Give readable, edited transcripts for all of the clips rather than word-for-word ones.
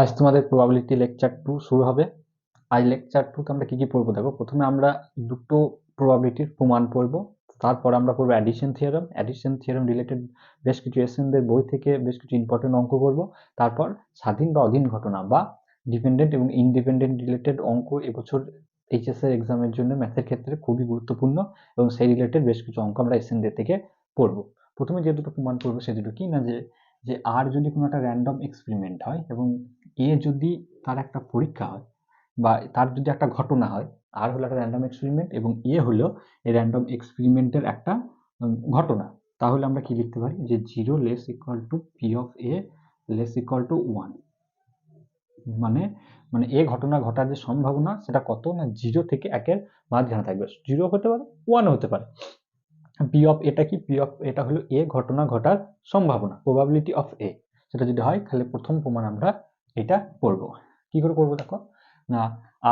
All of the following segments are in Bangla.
আজ তোমাদের প্রবাবিলিটি লেকচার 2 শুরু হবে। আজ লেকচার 2 তে আমরা কি পড়বো দেখো। প্রথমে আমরা দুটো প্রবাবিলিটির প্রমাণ পড়বো, তারপর আমরা পড়বো অ্যাডিশন থিওরেম রিলেটেড বেশ কিছু এসএনদের বই থেকে বেশ কিছু ইম্পর্টেন্ট অঙ্ক করবো। তারপর স্বাধীন বা অধীন ঘটনা বা ডিপেন্ডেন্ট এবং ইনডিপেন্ডেন্ট রিলেটেড অঙ্ক এবছর এইচএস এর এক্সামের জন্য ম্যাথের ক্ষেত্রে খুবই গুরুত্বপূর্ণ এবং সেই রিলেটেড বেশ কিছু অঙ্ক আমরা এসএনদের থেকে পড়বো। প্রথমে যে দুটো প্রমাণ করবো সে দুটো কি না, যে আর যদি কোনো একটা র্যান্ডম এক্সপেরিমেন্ট হয় এবং এ যদি তার একটা পরীক্ষা হয় বা তার যদি একটা ঘটনা হয়, আর হলো একটা র্যান্ডম এক্সপেরিমেন্ট এবং এ হলো এই র্যান্ডম এক্সপেরিমেন্টের একটা ঘটনা, তাহলে আমরা কি লিখতে পারি যে 0 less equal to P of A less equal to 1। মানে মানে এ ঘটনা ঘটার যে সম্ভাবনা সেটা কত না, 0 থেকে 1-এর মাঝখানে থাকবে। 0 হতে পারে, 1 হতে পারে। পি অফ এটা কি, পি অফ এটা হলো এ ঘটনা ঘটার সম্ভাবনা, প্রবাবিলিটি অফ এ। সেটা যদি হয় তাহলে প্রথম প্রমাণ আমরা এটা করব। কি করে করব দেখো না,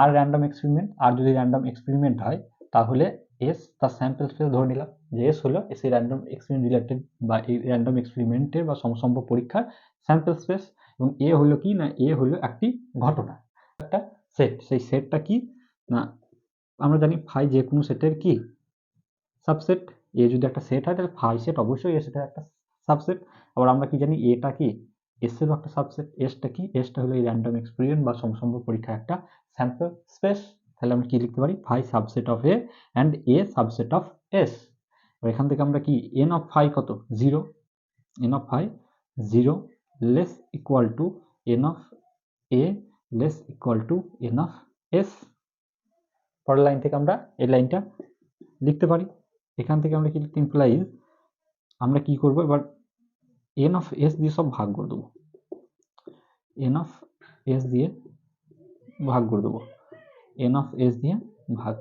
আর র্যান্ডম এক্সপেরিমেন্ট, আর যদি র্যান্ডম এক্সপেরিমেন্ট হয় তাহলে এস তার স্যাম্পল স্পেস ধরে নিলাম যে এস হলো এস এই র্যান্ডম এক্সপেরিমেন্ট রিলেটেড বা এই র্যান্ডম এক্সপেরিমেন্টের বা সমসম্ভব পরীক্ষার স্যাম্পল স্পেস, এবং এ হলো কি না, এ হলো একটি ঘটনা, একটা সেট। সেই সেটটা কি না, আমরা জানি ফাই যে কোনো সেটের কি সাবসেট। এ যদি একটা সেট হয় তাহলে ফাই সেট অবশ্যই এ সেটের একটা সাবসেট। আবার আমরা কি জানি এটা কি এস এরও একটা সাবসেট। এসটা কি, এসটা হলো এই র্যান্ডম এক্সপেরিমেন্ট বা সমসম্ভব পরীক্ষার একটা স্যাম্পল স্পেস। তাহলে আমরা কি লিখতে পারি, phi subset of A and A subset of S. এখান থেকে আমরা কি এন অফ ফাই কত, 0, N of phi 0 less equal to N of A less equal to N of S. পরের লাইন থেকে আমরা এই লাইনটা লিখতে পারি। এখান থেকে আমরা কি লিখতে, ইমপ্লাইজ আমরা কি করব এবার এন অফ এস দিয়ে সব ভাগ করে দেবো, এন অফ এস দিয়ে ভাগ করে দেবো, এন অফ এস দিয়ে ভাগ।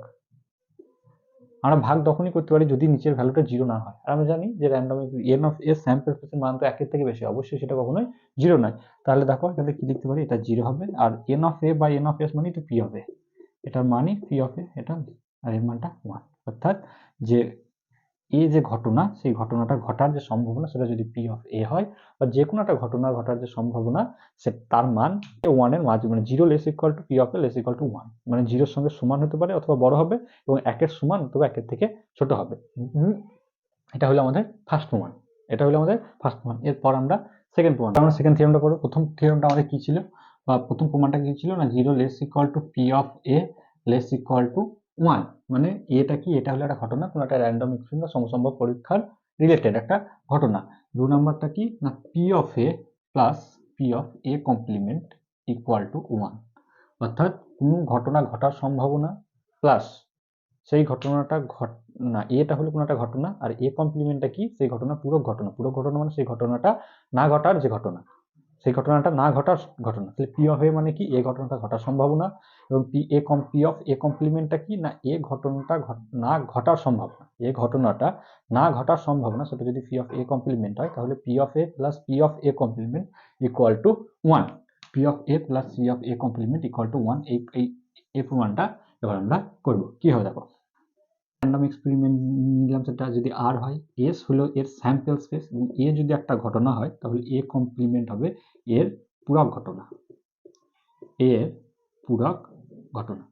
আমরা ভাগ তখনই করতে পারি যদি নিচের ভ্যালুটা 0 না হয়। আর আমরা জানি যে random N of S sample স্পেসের মান তো 1-এর থেকে বেশি, অবশ্যই সেটা কখনোই 0 নয়। তাহলে দেখো তাহলে কি লিখতে পারি, এটা 0 হবে। আর এন অফ এ বা এন অফ এস মানে তো পি অফ এ, এটার মানই পি অফ এ, এটা আর এর মানটা 1। অর্থাৎ যে এ যে ঘটনা, সেই ঘটনাটা ঘটার যে সম্ভাবনা সেটা যদি পি অফ এ হয়, বা যে কোনো একটা ঘটনা ঘটার যে সম্ভাবনা সে তার মান 1 এর মাঝে, মানে 0 less equal to P of A less equal to 1, মানে 0-এর সঙ্গে সমান হতে পারে অথবা বড় হবে এবং 1-এর সমান অথবা 1-এর থেকে ছোট হবে। এটা হলো আমাদের ফার্স্ট প্রমাণ, এটা হলো আমাদের ফার্স্ট প্রমাণ। এরপর আমরা সেকেন্ড প্রমাণ, আমরা সেকেন্ড থিওরেমটা করব। প্রথম থিওরেমটা আমাদের কি ছিল বা প্রথম প্রমাণটা কি ছিল না, 0 less equal to P of A less equal to 1। মানে এটা কি, এটা হলো একটা ঘটনা, কোনো একটা র্যান্ডম এক্সপেরিমেন্ট বা সমসম্ভব পরীক্ষার রিলেটেড একটা ঘটনা। 2 নাম্বারটা কি না, P of A plus P of A complement equal to 1। অর্থাৎ কোনো ঘটনা ঘটার সম্ভাবনা প্লাস সেই ঘটনাটা না, এটা হলো কোনো একটা ঘটনা, আর এ কমপ্লিমেন্টটা কি, সেই ঘটনা পুরো ঘটনা, পুরো ঘটনা মানে সেই ঘটনাটা না ঘটার যে ঘটনা, সেই ঘটনাটা না ঘটার ঘটনা। তাহলে পি অফ এ মানে কি, এ ঘটনাটা ঘটার সম্ভাবনা, এবং পি অফ এ কমপ্লিমেন্টটা কি না, এ ঘটনাটা না ঘটার সম্ভাবনা, এ ঘটনাটা না ঘটার সম্ভাবনা, সেটা যদি পি অফ এ কমপ্লিমেন্ট হয় তাহলে P of A plus P of A complement equal to 1। P of A plus P of A complement equal to 1, এই প্রমাণটা এবার আমরা করব। কি হবে দেখো, র্যান্ডম এক্সপেরিমেন্ট নিলাম, সেটা যদি আর হয়, এস হলো এর স্যাম্পল স্পেস, এবং এ যদি একটা ঘটনা হয় তাহলে এ কমপ্লিমেন্ট হবে এর পূরক ঘটনা, এর পূরক ঘটনা।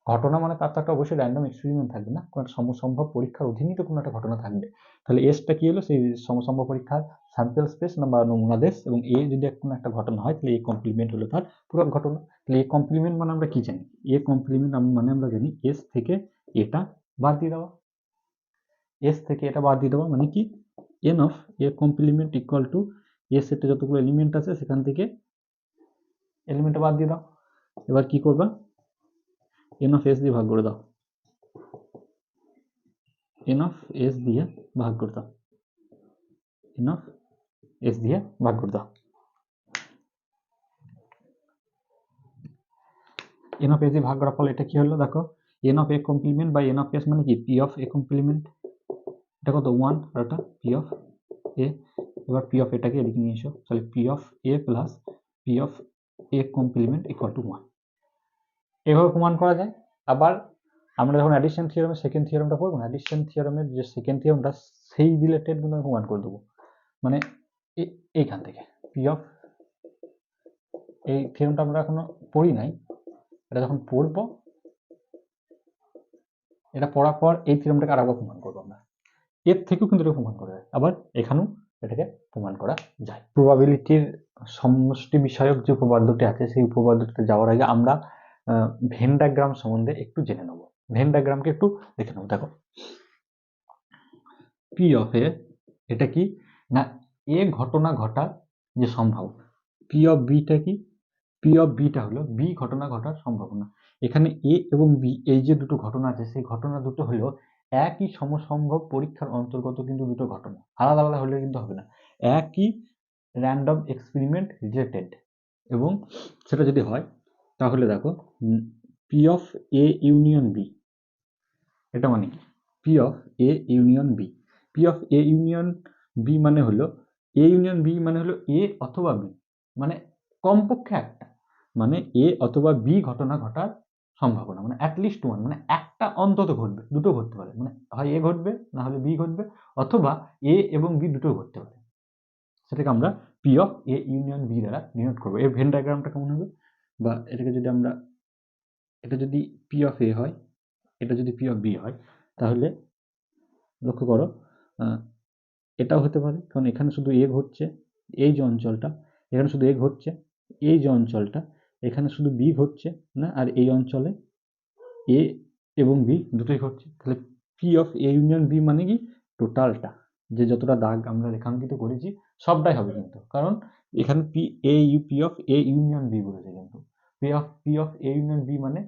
ঘটনা মানে তার তো একটা অবশ্যই র্যান্ডম এক্সপেরিমেন্ট থাকবে না, কোনো একটা সমসম্ভব পরীক্ষার অধীনই তো কোনো একটা ঘটনা থাকবে। তাহলে এসটা কি হলো, সেই সমসম্ভব পরীক্ষার স্যাম্পল স্পেস বা নমুনা দেশ, এবং এ যদি কোনো একটা ঘটনা হয় তাহলে এ কমপ্লিমেন্ট হলো তার পূরক ঘটনা। তাহলে এ কমপ্লিমেন্ট মানে আমরা কি জানি, এ কমপ্লিমেন্ট মানে আমরা জানি এস থেকে এটা বাদ দিয়ে দেওয়া, এস থেকে এটা বাদ দিয়ে দেওয়া মানে কি, N of A complement equal to S সেটে যতগুলো এলিমেন্ট আছে সেখান থেকে এলিমেন্টটা বাদ দিয়ে দাও। এবার কি করবা, এন অফ এস দিয়ে ভাগ করে দাও, এন অফ এস দিয়ে ভাগ করে দাও, এন অফ এস দিয়ে ভাগ করে দাও। এন অফ এস দিয়ে ভাগ করার ফলে এটা কি হলো দেখো, N of A complement by N of S মানে কি, পি অফ এ কমপ্লিমেন্ট, এটা কত 1, আর এটা পি অফ এ। এবার পি অফ এটাকে এদিকে নিয়ে এসো, তাহলে P of A plus P of A complement equal to 1। এভাবে প্রমাণ করা যায়। আবার আমরা যখন অ্যাডিশন থিওরেমের সেকেন্ড থিওরেমটা পড়বো না, অ্যাডিশন থিওরেমের যে সেকেন্ড থিওরেমটা সেই রিলেটেড গুলো প্রমাণ করে দেবো। মানে এইখান থেকে পি অফ এই থিওরেমটা আমরা এখনো পড়ি নাই, এটা যখন পড়বো, এটা পড়ার পর এই থিওরেমটাকে আরেকবার প্রমাণ করবো আমরা। এর থেকেও কিন্তু এটা প্রমাণ করা যায়, আবার এখানেও এটাকে প্রমাণ করা যায়। প্রবাবিলিটির সমষ্টি বিষয়ক যে উপপাদ্যটি আছে সেই উপপাদ্যটিতে যাওয়ার আগে আমরা ভেন ডায়াগ্রাম সম্বন্ধে একটু জেনে নেব। ভেন ডায়াগ্রামকে একটু দেখে নেব। দেখো, পি অফ এ, এটা কি না এ ঘটনা ঘটার যে সম্ভাবনা। পি অফ বিটা কি, পি অফ বিটা হলো বি ঘটনা ঘটার সম্ভাবনা। এখানে এ এবং বি এই যে দুটো ঘটনা আছে সেই ঘটনা দুটো হলো একই সমসম্ভব পরীক্ষার অন্তর্গত, কিন্তু দুটো ঘটনা আলাদা আলাদা হলে কিন্তু হবে না, একই র্যান্ডম এক্সপেরিমেন্ট রিলেটেড। এবং সেটা যদি হয় তাহলে দেখো P of A union B, এটা মানে কি, P of A union B, P of A union B মানে হলো এ ইউনিয়ন বি মানে হলো এ অথবা বি, মানে কমপক্ষে একটা, মানে এ অথবা বি ঘটনা ঘটার সম্ভাবনা, মানে অ্যাটলিস্ট ওয়ান, মানে একটা অন্তত ঘটবে, দুটো ঘটতে পারে, মানে হয় এ ঘটবে না হলে বি ঘটবে, অথবা এ এবং বি দুটো ঘটতে পারে। সেটাকে আমরা P of A union B দ্বারা ডিনোট করবো। এর ভেন ডায়াগ্রামটা কেমন হবে, বা এটাকে যদি আমরা, এটা যদি পি অফ এ হয়, এটা যদি পি অফ বি হয়, তাহলে লক্ষ্য করো এটাও হতে পারে, কারণ এখানে শুধু এ ঘটছে, এই যে অঞ্চলটা এখানে শুধু এ ঘটছে, এই যে অঞ্চলটা এখানে শুধু বি ঘটছে না, আর এই অঞ্চলে এ এবং বি দুটোই ঘটছে। তাহলে P of A union B মানে কি, টোটালটা, যে যতটা দাগ আমরা রেখাঙ্কিত করেছি সবটাই হবে কিন্তু, কারণ এখানে P of A union B বলেছে, কিন্তু P of A union B মানে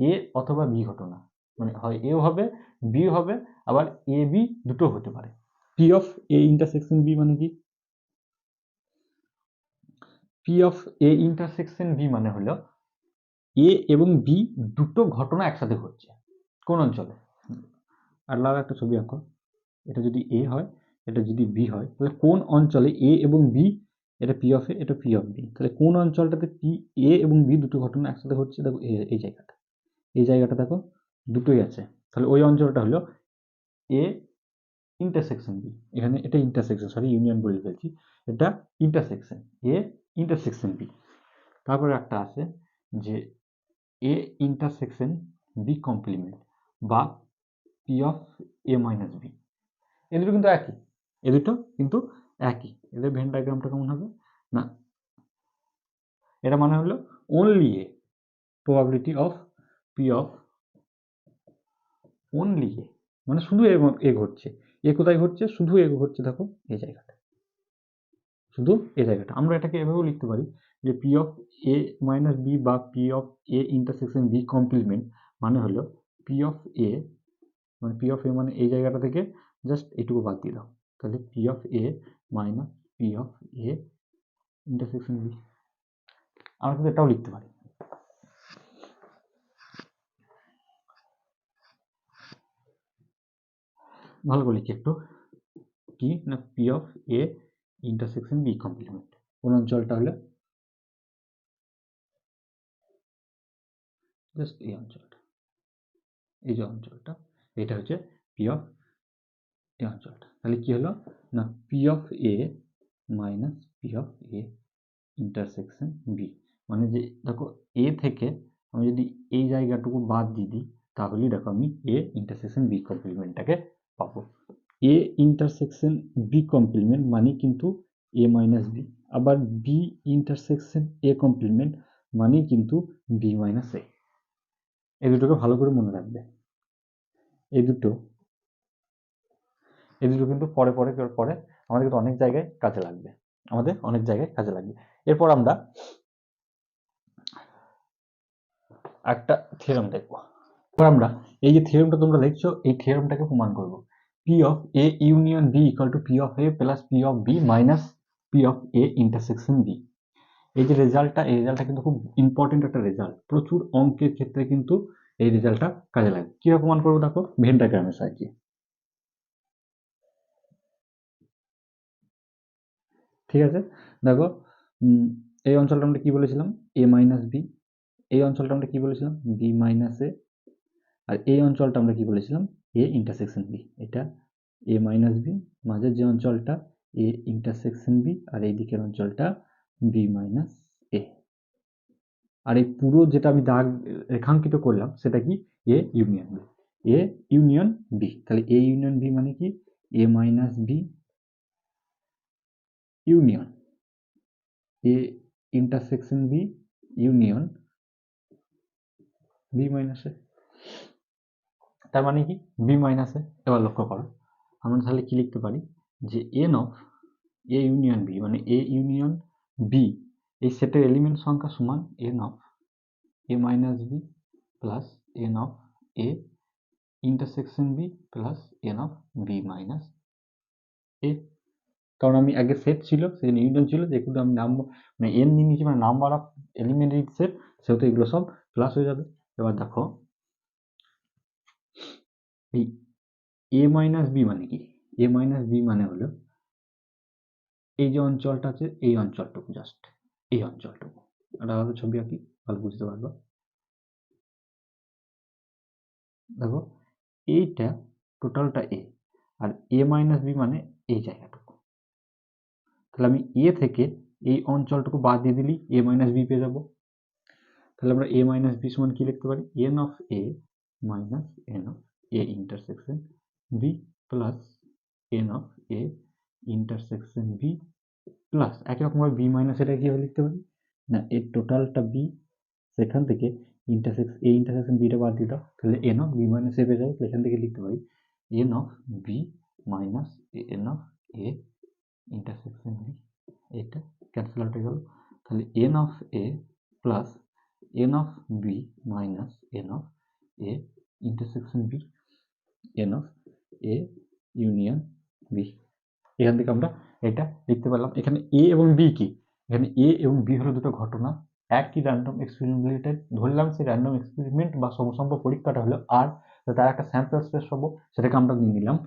এ অথবা বি ঘটনা, মানে হয় এও হবে বি হবে, আবার এ বি দুটো হতে পারে। P of A intersection B মানে কি, P of A intersection B মানে হলো এ এবং বি দুটো ঘটনা একসাথে ঘটছে কোন অঞ্চলে। আর লাল একটা ছবি আঁকো, এটা যদি এ হয়, এটা যদি বি হয়, তাহলে কোন অঞ্চলে এ এবং বি, এটা পি অফ এ, এটা পি অফ বি, তাহলে কোন অঞ্চলটাতে পি এ এবং বি দুটো ঘটনা একসাথে ঘটছে, দেখো এই জায়গাটা, এই জায়গাটা দেখো দুটোই আছে, তাহলে ওই অঞ্চলটা হলো এ ইন্টারসেকশন বি, এখানে এটা ইন্টারসেকশন, সরি ইউনিয়ন বলে ফেলছি, এটা ইন্টারসেকশন এ ইন্টারসেকশন বি। তারপরে একটা আছে যে এ ইন্টারসেকশন বি কমপ্লিমেন্ট বা P of A minus B, এ দুটো কিন্তু একই, এ দুটো কিন্তু একই। এদের ভেন ডায়াগ্রামটা কেমন হবে না, এটা মানে হলো only a, probability of P of only a, মানে শুধু এ ঘটছে, এ কোথায় ঘটছে, শুধু এ ঘটছে, দেখো এই জায়গাটা, শুধু এই জায়গাটা। আমরা এটাকে এভাবেও লিখতে পারি যে P of A minus B বা P of A intersection B complement মানে হলো পি অফ এ, মানে পি অফ এ মানে এই জায়গাটা থেকে জাস্ট এইটুকু বাদ দিয়ে দাও, তাহলে P of A minus P of A intersection B. আমরা কিন্তু এটাও লিখতে পারি, ভালো করে লিখি একটু, কি না P of A intersection B complement, কোন অঞ্চলটা হলো জাস্ট এই অঞ্চলটা, এই যে অঞ্চলটা, এটা হচ্ছে পি অফ এই অঞ্চলটা। তাহলে কি হলো না P of A minus P of A intersection B, মানে যে দেখো এ থেকে আমি যদি এই জায়গাটুকু বাদ দিয়ে দিই, তাহলেই দেখো আমি এ ইন্টারসেকশন বি কমপ্লিমেন্টটাকে পাবো। এ ইন্টারসেকশন বি কমপ্লিমেন্ট মানে কিন্তু এ মাইনাস বি, আবার বি ইন্টারসেকশন এ কমপ্লিমেন্ট মানে কিন্তু বি মাইনাস এ। এই দুটোকে ভালো করে মনে রাখবে, এই দুটো কিন্তু পরে পরে পরে আমাদের কিন্তু অনেক জায়গায় কাজে লাগবে, আমাদের অনেক জায়গায় কাজে লাগবে। এরপর আমরা একটা থিওরেম দেখবো। এবার আমরা এই যে থিওরেমটা তোমরা দেখছো, এই থিওরেমটাকে প্রমাণ করব। P of A union B equal to P of A plus P of B minus P of A intersection B. এই যে রেজাল্টটা, এই রেজাল্টটা কিন্তু খুব ইম্পর্টেন্ট একটা রেজাল্ট, প্রচুর অঙ্কের ক্ষেত্রে কিন্তু এই রেজাল্টটা কাজে লাগে। কিভাবে প্রমাণ করবো দেখো, ভেন ডায়াগ্রামের সাহায্যে। ঠিক আছে, দেখো এই অঞ্চলটা আমরা কি বলেছিলাম, এ মাইনাস বি, এই অঞ্চলটা আমরা কি বলেছিলাম, বি মাইনাস এ, আর এই অঞ্চলটা আমরা কি বলেছিলাম, এ ইন্টারসেকশন বি। এটা এ মাইনাস বি, মাঝের যে অঞ্চলটা এ ইন্টারসেকশন বি, আর এই দিকের অঞ্চলটা বি মাইনাস এ। আর এই পুরো যেটা আমি দাগ রেখাঙ্কিত করলাম সেটা কি A union B, A union B. তাহলে এ ইউনিয়ন বি মানে কি A minus B union A intersection B union B minus A. তার মানে কি বি মাইনাস এ। এবার লক্ষ্য করো আমরা তাহলে কি লিখতে পারি যে N of A union B মানে এ ইউনিয়ন বি এই সেটের এলিমেন্ট সংখ্যা সমান N of A minus B plus N of A intersection B plus N of B minus A. কারণ আমি আগে সেট ছিল সেই ইউনিয়ন ছিল যেগুলো আমি নাম মানে এন নিয়ে নিয়েছি মানে নাম্বার অফ এলিমেন্টারি সেট, সেহেতু এগুলো সব প্লাস হয়ে যাবে। এবার দেখো এই এ মাইনাস বি মানে কি এ মাইনাস বি মানে হলো এই যে অঞ্চলটা আছে এই অঞ্চলটুকু, জাস্ট এই অঞ্চলটুকু। একটা আলাদা ছবি আঁকি ভালো বুঝতে পারবো। দেখো এইটা টোটালটা এ আর এ মাইনাস বি মানে এই জায়গাটুকু। তাহলে আমি এ থেকে এই অঞ্চলটুকু বাদ দিয়ে দিলি এ মাইনাস বি পেয়ে যাবো। তাহলে আমরা এ মাইনাস বি সমান কি লিখতে পারি N of A minus N of A intersection B plus N of A intersection B plus একই রকমভাবে বি মাইনাস এটা কীভাবে লিখতে পারি না এর টোটালটা বি সেখান থেকে এ ইন্টারসেকশন বিটা বাদ দিয়ে দাও তাহলে N of B minus A পেয়ে যাবো। এখান থেকে লিখতে পারি N of B minus N of A intersection B, এটা ক্যান্সেল আউট হয়ে গেল। তাহলে N of A plus N of B minus N of A intersection B N of A union B. এখান থেকে আমরা এটা লিখতে পারলাম। এখানে এ এবং বি কি এখানে এ এবং বি হলো দুটো ঘটনা, একই র্যান্ডম এক্সপেরিমেন্ট রিলেটেড। ধরলাম সেই র্যান্ডম এক্সপেরিমেন্ট বা সমসম্প পরীক্ষাটা হলো আর, তার একটা স্যাম্পল স্পেস পাবো সেটাকে আমরা নিয়ে নিলাম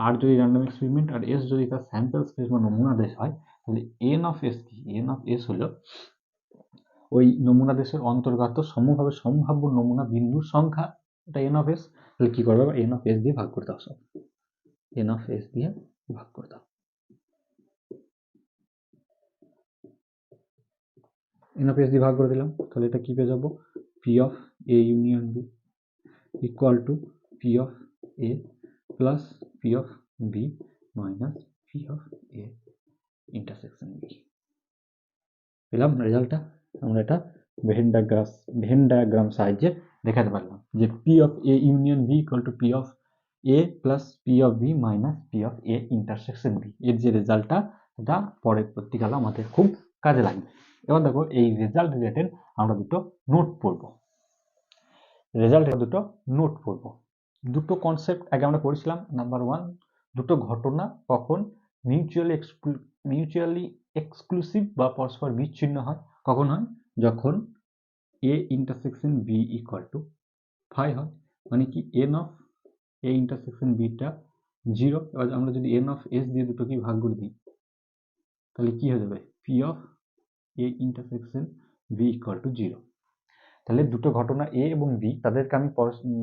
আর যদি র্যান্ডম এক্সপেরিমেন্ট আর এস যদি তার স্যাম্পল স্পেস বা নমুনা দেশ হয় তাহলে এন অফ এস কি এন অফ এস হলো ওই নমুনা দেশের অন্তর্গত সমভাবে সম্ভাব্য নমুনা বিন্দুর সংখ্যা, এটা এন অফ এস। তাহলে কি করবে এন অফ এস দিয়ে ভাগ করে দাও, সব এন অফ এস দিয়ে ভাগ করে দাও। এন অফ এস দিয়ে ভাগ করে দিলাম তাহলে এটা কি পেয়ে যাবো P of A union B equal to P of A plus P of B minus P of A intersection B. পেলাম রেজাল্টটা। আমরা এটা ভেন ডায়াগ্রাম সাহায্যে দেখাতে পারলাম যে P of A union B equal to P of A plus P of B minus P of A intersection B. এর যে রেজাল্টটা এটা পরের পরবর্তীকালে আমাদের খুব কাজে লাগবে। এবার দেখো এই রেজাল্ট রিলেটেড আমরা দুটো নোট পড়বো। দুটো কনসেপ্ট আগে আমরা পড়েছিলাম। নাম্বার ওয়ান, দুটো ঘটনা কখন মিউচুয়ালি এক্সক্লুসিভ বা পরস্পর বিচ্ছিন্ন হয়, কখন হয় যখন A intersection B equal to phi হয়, মানে কি এন অফ এ ইন্টারসেকশন বিটা জিরো। এবার আমরা যদি এন অফ এস দিয়ে দুটোকে ভাগ করে দিই তাহলে কি হয়ে যাবে P of A intersection B equal to zero. তাহলে দুটো ঘটনা এ এবং বি তাদেরকে আমি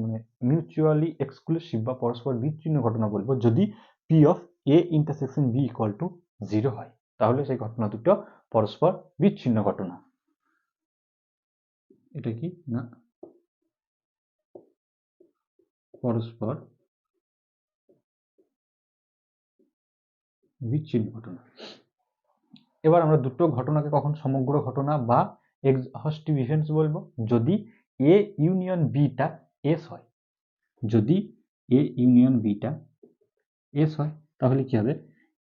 মানে মিউচুয়ালি এক্সক্লুসিভ বা পরস্পর বিচ্ছিন্ন ঘটনা বলবো যদি P of A intersection B equal to zero হয়, তাহলে সেই ঘটনা দুটো পরস্পর বিচ্ছিন্ন ঘটনা। এটা কি না পরস্পর বিচ্ছিন্ন ঘটনা। এবার আমরা দুটো ঘটনাকে কখন সমগ্র ঘটনা বা এক্সহস্টিভ ইভেন্টস বলবো যদি এ ইউনিয়ন বিটা এস হয়। যদি এ ইউনিয়ন বিটা এস হয় তাহলে কি হবে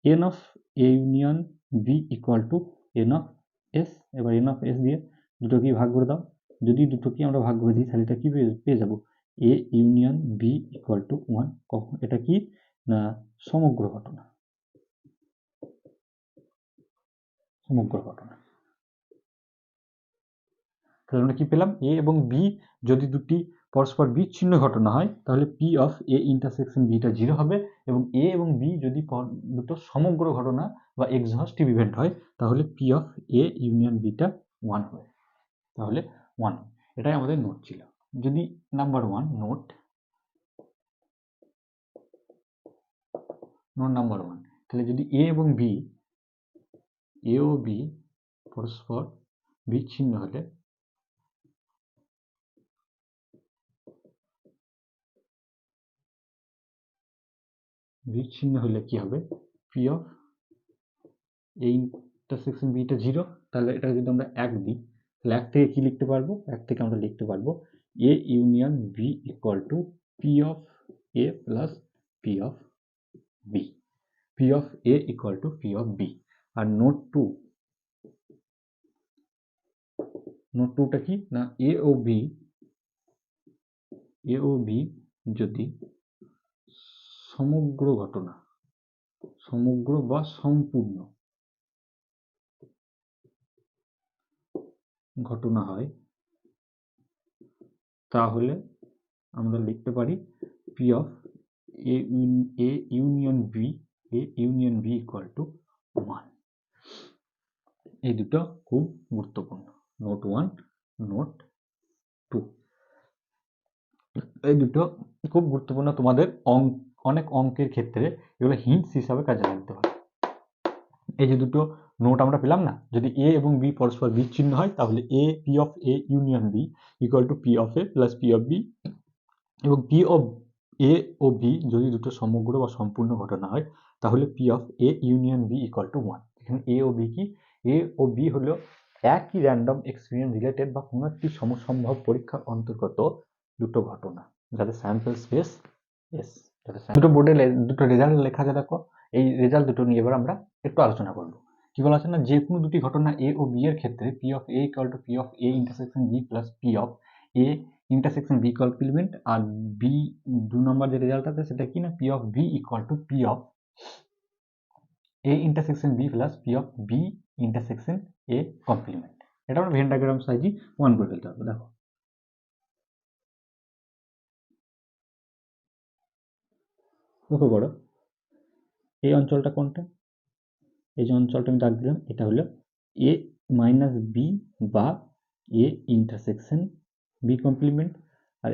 N of A union B equal to N of S. এবার এন অফ এস দিয়ে দুটোকে ভাগ করে দাও, যদি দুটোকে আমরা ভাগ করে দিই তাহলে এটা কি পেয়ে যাবো A union B equal to one. কখন এটা কি না সমগ্র ঘটনা, সমগ্র ঘটনা। তাহলে আমরা কি পেলাম এ এবং বি যদি দুটি পরস্পর বিচ্ছিন্ন ঘটনা হয় তাহলে পি অফ এ ইন্টারসেকশন বিটা জিরো হবে, এবং এ এবং বি যদি দুটো সমগ্র ঘটনা বা এক্সহস্টিভ ইভেন্ট হয় তাহলে P of A union beta one হবে। তাহলে ওয়ান, এটাই আমাদের নোট ছিল। যদি number one note number one, তাহলে যদি এ এবং বি এ ও বি পরস্পর বিচ্ছিন্ন হলে বিচ্ছিন্ন হলে কি হবে, P of A intersection beta 0, তাহলে এটা যদি আমরা 1 দিই তাহলে 1 থেকে কি লিখতে পারবো, 1 থেকে আমরা লিখতে পারবো A union B equal to P of A plus P of B, P of A equal to P of B. আর নোট 2টা কি না, এ ও বি যদি সমগ্র বা সম্পূর্ণ ঘটনা হয় তাহলে আমরা লিখতে পারি P of A union B equal to 1। এই দুটো খুব গুরুত্বপূর্ণ, নোট 1, নোট 2, এই দুটো খুব গুরুত্বপূর্ণ। তোমাদের অনেক অঙ্কের ক্ষেত্রে এগুলো হিন্টস হিসাবে কাজে লাগতে পারে। এই যে দুটো নোট আমরা পেলাম না, যদি এ এবং বি পরস্পর বিচ্ছিন্ন হয় তাহলে A P of A union B equal to P of A plus P of B, এবং পি অফ এ ও বি যদি দুটো সমগ্র বা সম্পূর্ণ ঘটনা হয় তাহলে P of A union B equal to 1। এখানে এ ও বি কি, এ ও বি হলো একই র্যান্ডম এক্সপেরিমেন্ট রিলেটেড বা কোনো একটি সমসম্ভব পরীক্ষার অন্তর্গত দুটো ঘটনা যাদের স্যাম্পল স্পেস এস। দুটো বোর্ডে দুটো রেজাল্ট লেখা আছে, দেখো এই রেজাল্ট দুটো নিয়ে এবার আমরা একটু আলোচনা করবো। কি বলা আছে না, যে কোনো দুটি ঘটনা এ ও বি এর ক্ষেত্রে P of A equal to P of A intersection B plus P of A intersection B complement, আর বি 2 নম্বর যে রেজাল্ট আছে সেটা কি না, P of B equal to P of A intersection B plus P of B intersection A complement. এটা আমরা ভেন ডায়াগ্রাম সাহায্যে প্রমাণ করে ফেলতে হবে। দেখো লক্ষ্য করো এই অঞ্চলটা কোনটা, এই যে অঞ্চলটা আমি দাগ দিলাম এটা হলো এ মাইনাস বি বা এ ইন্টারসেকশন বি কমপ্লিমেন্ট, আর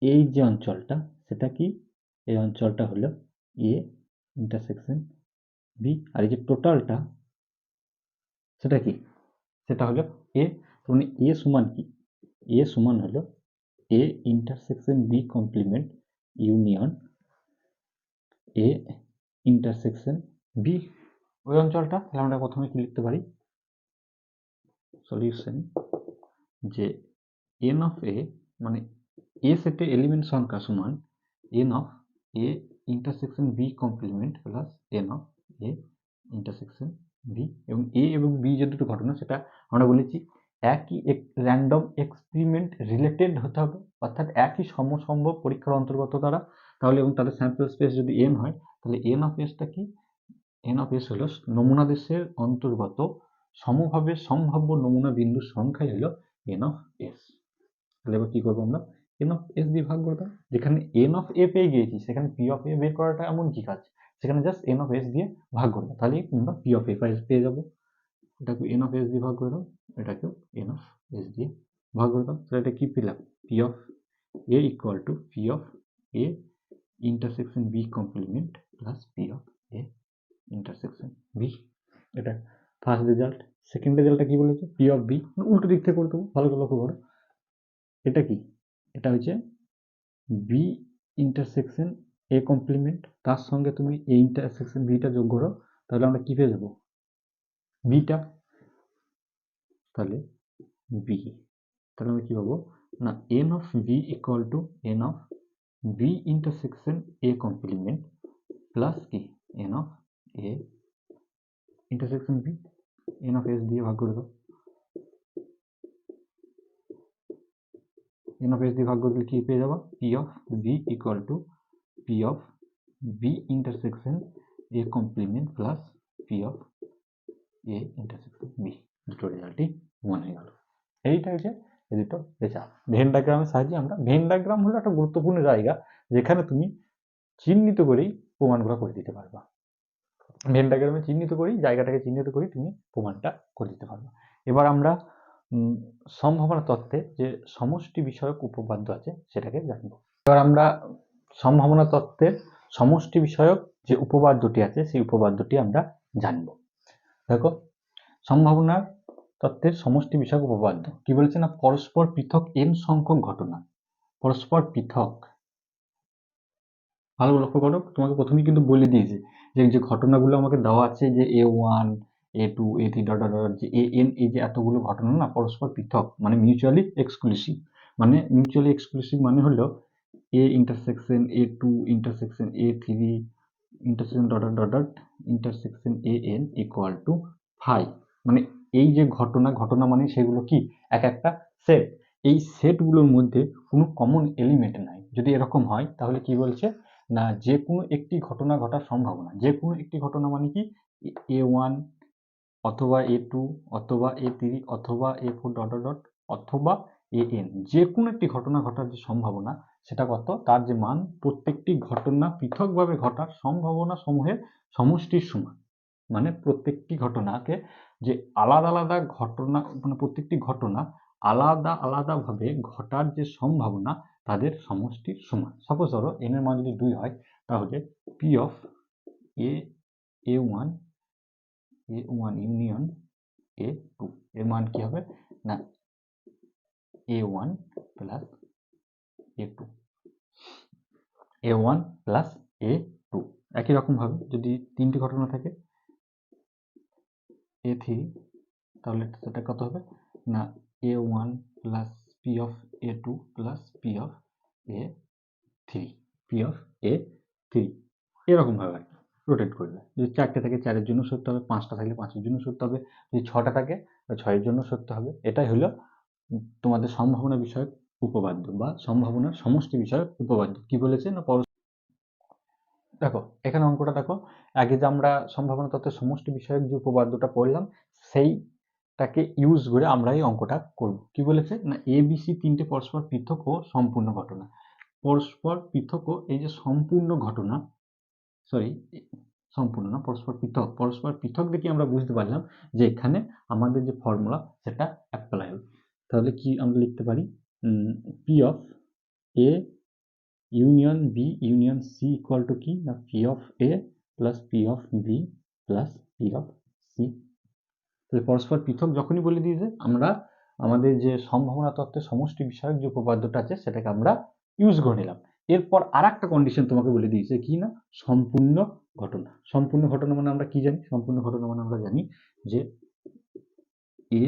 এই যে অঞ্চলটা সেটা কি, এই অঞ্চলটা হলো এ ইন্টারসেকশন বি, আর এই যে টোটালটা সেটা কি, সেটা হলো এ। মানে এ সমান কি, এ সমান হলো A intersection B complement union A intersection B, ওই অঞ্চলটা। তাহলে আমরা প্রথমে কি লিখতে পারি, সলিউশন যে এন অফ এ মানে এ সেটে এলিমেন্ট সংখ্যা সমান N of A intersection B complement plus N of A intersection B, এবং এ এবং বি যে দুটো ঘটনা সেটা আমরা বলেছি একই র্যান্ডম এক্সপেরিমেন্ট রিলেটেড হতে হবে, অর্থাৎ একই সমসম্ভব পরীক্ষার অন্তর্গত তারা, তাহলে এবং তাদের স্যাম্পল স্পেস যদি এন হয় তাহলে এন অফ এসটা কি, এন অফ এস হলো নমুনা দেশের অন্তর্গত সমভাবে সম্ভাব্য নমুনা বিন্দুর সংখ্যাই হলো এন অফ এস। তাহলে এবার কি করবো আমরা, এন অফ এস দিয়ে ভাগ করে দাও, যেখানে এন অফ এ পেয়ে গিয়েছি সেখানে পি অফ এ বের করাটা এমন কি কাজ, সেখানে জাস্ট এন অফ এস দিয়ে ভাগ করে দাও, তাহলে আমরা পি অফ এ পেয়ে যাবো। এটাকে এন অফ এস দিয়ে ভাগ করে দাও, এটাকেও এন অফ এস দিয়ে ভাগ করে দাও, তাহলে এটা কি পেলাম, P of A equal to P of A intersection B complement plus P of A intersection B. এটা ফার্স্ট রেজাল্ট। সেকেন্ড রেজাল্টটা কি বলেছে, পি অফ বি, উল্টো দিক থেকে করে দেবো, ভালো করে লক্ষ্য করো। এটা কি, এটা হচ্ছে বি ইন্টারসেকশন এ কমপ্লিমেন্ট, তার সঙ্গে তুমি এ ইন্টারসেকশন বিটা যোগ করো, তাহলে আমরা কি পেয়ে যাবো, বিটা। তাহলে বি, তাহলে আমরা কি পাবো না, N of B equal to N of B intersection A complement plus কি N of A intersection B, N of S দিয়ে ভাগ করে দাও, এন অফ এস দিয়ে ভাগ করে দিলে কি পেয়ে যাবো, P of B equal to P of B intersection A complement plus P of A intersection B. দুটো রেজাল্টই মনে হয়ে গেল। এইটা হচ্ছে এই দুটো রেজাল্ট। ভেন ডায়াগ্রামের সাহায্যে আমরা, ভেন ডায়াগ্রাম হলো একটা গুরুত্বপূর্ণ জায়গা যেখানে তুমি চিহ্নিত করেই প্রমাণগুলো করে দিতে পারবা। ভেন ডায়াগ্রামে চিহ্নিত করেই, জায়গাটাকে চিহ্নিত করেই তুমি প্রমাণটা করে দিতে পারবা। এবার আমরা সম্ভাবনা তত্ত্বে যে সমষ্টি বিষয়ক উপপাদ্য আছে সেটাকে জানবো। এবার আমরা সম্ভাবনা তত্ত্বের সমষ্টি বিষয়ক যে উপপাদ্যটি আছে সেই উপপাদ্যটি আমরা জানবো। দেখো সম্ভাবনা তত্ত্বের সমষ্টি বিষয়ক উপপাদ্য কি বলেছে না, পরস্পর পৃথক n সংখ্যক ঘটনা, পরস্পর পৃথক ভালো লক্ষ্য করো, তোমাকে প্রথমেই কিন্তু বলে দিয়েছে যে যে ঘটনাগুলো আমাকে দেওয়া আছে, যে A1 A2 A3 dot dot dot, যে AN, এই যে এতগুলো ঘটনা না পরস্পর পৃথক, মানে মিউচুয়ালি এক্সক্লুসিভ। মানে মিউচুয়ালি এক্সক্লুসিভ মানে হলো A intersection A2 intersection A3 intersection dot dot dot dot intersection AN equal to 5। মানে এই যে ঘটনা, ঘটনা মানে সেগুলো কি এক একটা সেট। এই সেটগুলোর মধ্যে কোনো কমন এলিমেন্ট নাই। যদি এরকম হয় তাহলে কি বলছে না, যে কোনো একটি ঘটনা ঘটার সম্ভাবনা, যে কোনো একটি ঘটনা মানে কি A1 অথবা A2 অথবা A3 অথবা A4 ডট ডট ডট অথবা AN, যে কোনো একটি ঘটনা ঘটার যে সম্ভাবনা সেটা কত, তার যে মান প্রত্যেকটি ঘটনা পৃথকভাবে ঘটার সম্ভাবনা সমূহের সমষ্টির সমান। মানে প্রত্যেকটি ঘটনাকে যে আলাদা আলাদা ঘটনা, মানে প্রত্যেকটি ঘটনা আলাদা আলাদাভাবে ঘটার যে সম্ভাবনা তাদের সমষ্টির সমান। সাপোজ ধরো n এর মান যদি 2 হয় তাহলে P of A1 union A2 এর মান কি হবে না A1 plus A2, A1 plus A2। একই রকম ভাবে যদি তিনটি ঘটনা থাকে A3, তাহলে সেটা কত হবে না A1 plus P of A2 plus P of A3, P of A3। এরকম ভাবে আর কি রোটেট করবে। যদি 4টে থাকে 4-এর জন্য সত্য হবে, 5টা থাকলে 5-এর জন্য সত্য হবে, যদি 6টা থাকে 6-এর জন্য সত্য হবে। এটাই হলো তোমাদের সম্ভাবনা বিষয়ক উপপাদ্য বা সম্ভাবনার সমষ্টি বিষয়ক উপপাদ্য। কি বলেছে না দেখো এখানে অঙ্কটা দেখো, আগে যে আমরা সম্ভাবনা তত্ত্বের সমষ্টি বিষয়ক যে উপপাদ্যটা পড়লাম সেইটাকে ইউজ করে আমরা এই অঙ্কটা করব। কি বলেছে না ABC তিনটে পরস্পর পৃথক ও সম্পূর্ণ ঘটনা। পরস্পর পৃথক ও এই যে সম্পূর্ণ ঘটনা, সরি সম্পূর্ণ না, পরস্পর পৃথক। পরস্পর পৃথক দেখে আমরা বুঝতে পারলাম যে এখানে আমাদের যে ফর্মুলা সেটা অ্যাপ্লাই হবে। তাহলে কি আমরা লিখতে পারি P of A union B union C equal to কি না P of A plus P of B plus P of C. তাহলে পরস্পর পৃথক যখনই বলে দিয়েছে আমরা আমাদের যে সম্ভাবনা তত্ত্বের সমষ্টি বিষয়ক যে উপপাদ্যটা আছে সেটাকে আমরা ইউজ করে নিলাম। এরপর আর একটা কন্ডিশন তোমাকে বলে দিয়েছে কি না সম্পূর্ণ ঘটনা। সম্পূর্ণ ঘটনা মানে আমরা কি জানি, সম্পূর্ণ ঘটনা মানে আমরা জানি যে এ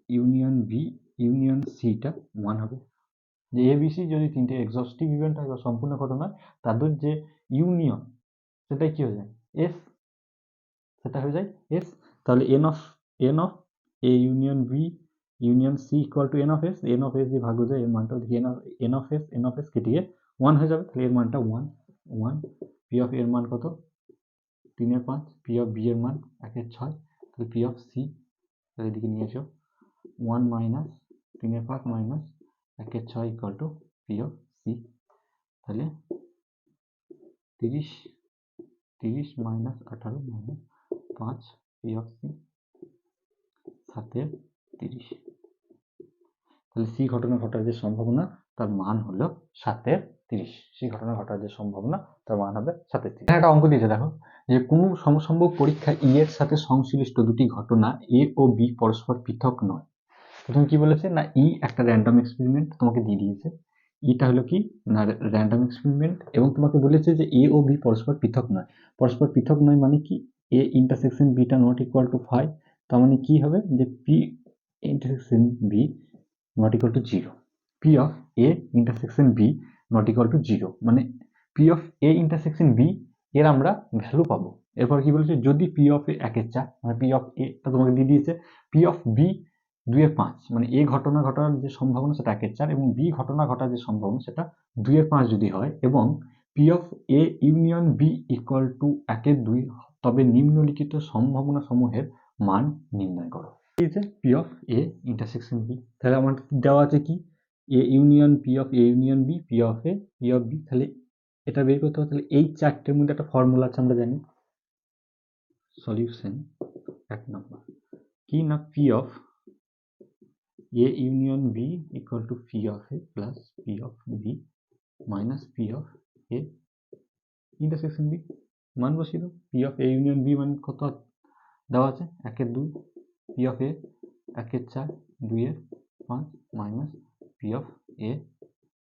ইউনিয়ন বি ইউনিয়ন সিটা ওয়ান হবে। যে ABC যদি তিনটে এক্সস্টিভ ইভেন্ট হয় বা সম্পূর্ণ ঘটনা, তাদের যে ইউনিয়ন সেটাই কি হয়ে যায় এস, সেটা হয়ে যায় এস। তাহলে N of A union B union C equal to N of S দিয়ে ভাগ হয়ে যায়, এর মানটা দেখি এন অফ এস কেটে গিয়ে 1 হয়ে যাবে। তাহলে এর মানটা 1 পি অফ এর মান কত 3-5, পি অফ বি এর মান 1-6, তাহলে পি অফ সি তাহলে এদিকে নিয়ে এসো 1 minus 3-5 minus 1-6 equal to P of C. তাহলে 30 minus 18 minus 5 P of C 7-30। তাহলে সি ঘটনা ঘটার যে সম্ভাবনা তার মান হলো 7-30। সি ঘটনা ঘটার যে সম্ভাবনা তার মান হবে 7-30। একটা অঙ্ক দিয়েছে দেখো, যে কোনো সমসম্ভব পরীক্ষা ই এর সাথে সংশ্লিষ্ট দুটি ঘটনা এ ও বি পরস্পর পৃথক নয়। প্রথমে কি বলেছে না ই একটা র্যান্ডম এক্সপেরিমেন্ট তোমাকে দিয়ে দিয়েছে। ইটা হলো কি না র্যান্ডম এক্সপেরিমেন্ট, এবং তোমাকে বলেছে যে এ ও বি পরস্পর পৃথক নয়। পরস্পর পৃথক নয় মানে কি এ ইন্টারসেকশন বিটা নট ইকুয়াল টু 5, তার মানে কি হবে যে P intersection B not equal to 0, P of A intersection B not equal to 0, মানে P of A intersection B এর আমরা ভ্যালু পাবো। এরপর কি বলেছে যদি পি অফ এ 1/4, মানে পি অফ এ তোমাকে দিয়ে দিয়েছে পি অফ বি 2/5, মানে এ ঘটনা ঘটার যে সম্ভাবনা সেটা 1/4 এবং বি ঘটনা ঘটার যে সম্ভাবনা সেটা 2/5 যদি হয়, এবং P of A union B equal to 1/2, তবে নিম্নলিখিত সম্ভাবনা সমূহের মান নির্ণয় করো। P of A intersection B, তাহলে আমার দেওয়া আছে কি A union P of A union B P of A P of B. তাহলে এটা বের করতে হবে। তাহলে এই চারটের মধ্যে একটা ফর্মুলা আছে আমরা জানি। সলিউশন 1 নম্বর কি না P of A union B equal to P of A plus P of B minus P of A intersection B। মান বসিয়ে দাও। P of A union B মান কত দেওয়া আছে 1/2, P of A 1/4, 2/5 minus P of A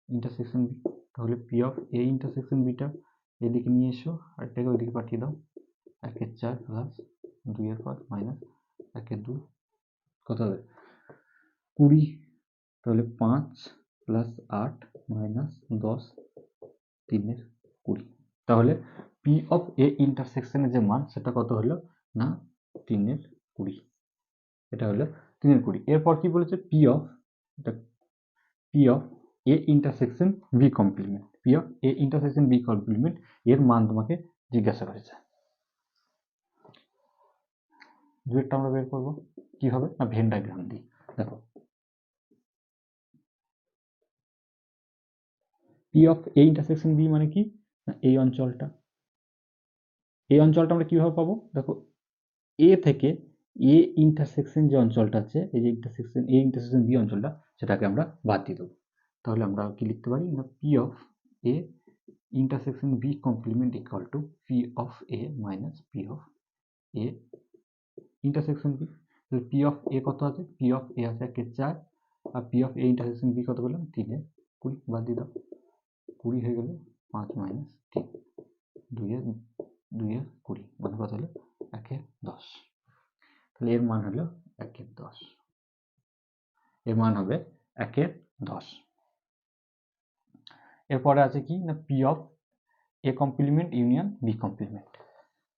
intersection B। তাহলে P of A intersection B টা এদিকে নিয়ে এসো, আরেকটাকে ওইদিকে পাঠিয়ে দাও। 1 এর 4 প্লাস 2 এর 5 মাইনাস 1 এর 2 কত হবে 20। তাহলে 5 প্লাস 8 মাইনাস 10 3 এর 20। তাহলে পি অফ এ ইন্টারসেকশনের যে মান সেটা কত হলো না 3 এর 20। এটা হলো 3 এর 20। এরপর কি বলেছে P of A intersection B complement. P of A intersection B complement এর মান তোমাকে জিজ্ঞাসা করেছে। দুইটা আমরা বের করবো কিভাবে না ভেন ডায়াগ্রাম দিয়ে। দেখো P of A intersection B মানে কি না এই অঞ্চলটা আমরা কিভাবে পাবো। দেখো এ থেকে এ ইন্টারসেকশন যে অঞ্চলটা আছে এই যে ইন্টারসেকশন এ ইন্টারসেকশন বি অঞ্চলটা সেটাকে আমরা বাদ দিয়ে দেবো। তাহলে আমরা কি লিখতে পারি না P of A intersection B complement equal to P of A minus P of A intersection B. তাহলে পি অফ এ কত আছে পি অফ এ আছে 1 এর 4 আর P of A intersection B কত বললাম 3 এর 20 বাদ দিয়ে দাও 20 হয়ে গেল 5 মাইনাস 3 2 এর 20 মানে কত হলো 1 এর 10। তাহলে এর মান হলো 1 এর 10। এর মান হবে 1 এর 10। এরপরে আছে কি না P of A complement union B complement.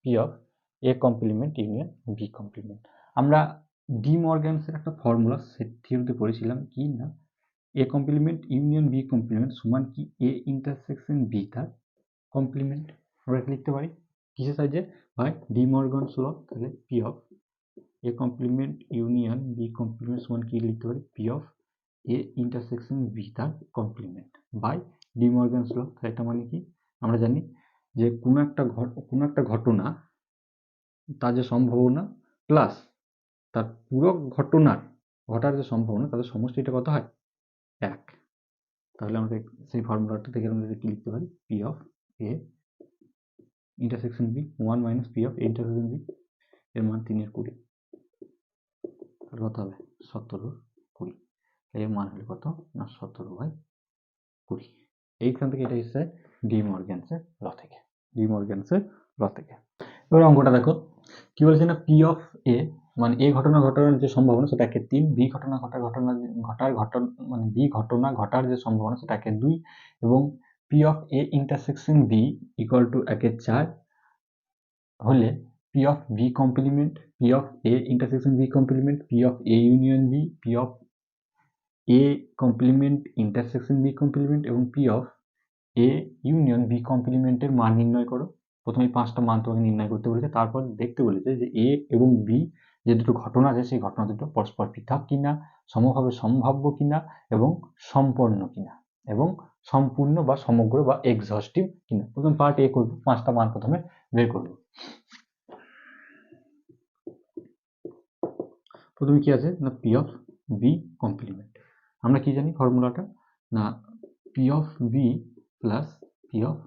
P of A complement union B complement আমরা ডি মর্গ্যানসের একটা ফর্মুলা সেট থিওরিতে পড়েছিলাম কি না A complement union B complement সমান কি এ ইন্টারসেকশন বি তার কমপ্লিমেন্ট। আমরা লিখতে পারি কিসের সাহায্যে বাই ডি মর্গানস ল। তাহলে P of A complement union B complement সমান কি লিখতে পারি P of A intersection B তার complement by De Morgan's law. এটা মানে কি আমরা জানি যে কোনো একটা ঘটনা তার যে সম্ভাবনা প্লাস তার পুরো ঘটার যে সম্ভাবনা তাদের সমষ্টিটা কত হয় 1। তাহলে আমরা সেই ফর্মুলাটা থেকে আমরা কি লিখতে পারি P of A intersection B 1 minus P of A intersection B এর মান 3 এর 20। তাহলে কত হবে 17/20। এর মান হলো কত না 17/20। এইখান থেকে এটা এসেছে ডি মর্গ্যানসের ল থেকে। এবার অঙ্কটা দেখো কি বলেছে না পি অফ এ মানে এ ঘটনা ঘটার যে সম্ভাবনা সেটা 1 এর 3, বি ঘটনা মানে বি ঘটনা ঘটার যে সম্ভাবনা সেটা 1 এর 2 এবং P of A intersection B equal to 1 এর 4 হলে P of B complement P of A intersection B complement P of A union B P of A complement intersection B complement এবং P of A union B কমপ্লিমেন্টের মান নির্ণয় করো। প্রথমে 5টা মান তোমাকে নির্ণয় করতে বলেছে, তারপর দেখতে বলেছে যে এ এবং বি যে দুটো ঘটনা আছে সেই ঘটনা দুটো পরস্পর পৃথক কিনা, সমভাবে সম্ভাব্য কিনা এবং সম্পন্ন কিনা এবং সম্পূর্ণ বা সমগ্র বা এক্সহস্টিভ কিনা। প্রথম পার্ট এ করবো, 5টা মান প্রথমে বের করবো। প্রথমে কি আছে না পি অফ বি কমপ্লিমেন্ট। আমরা কি জানি ফর্মুলাটা না P of B plus P of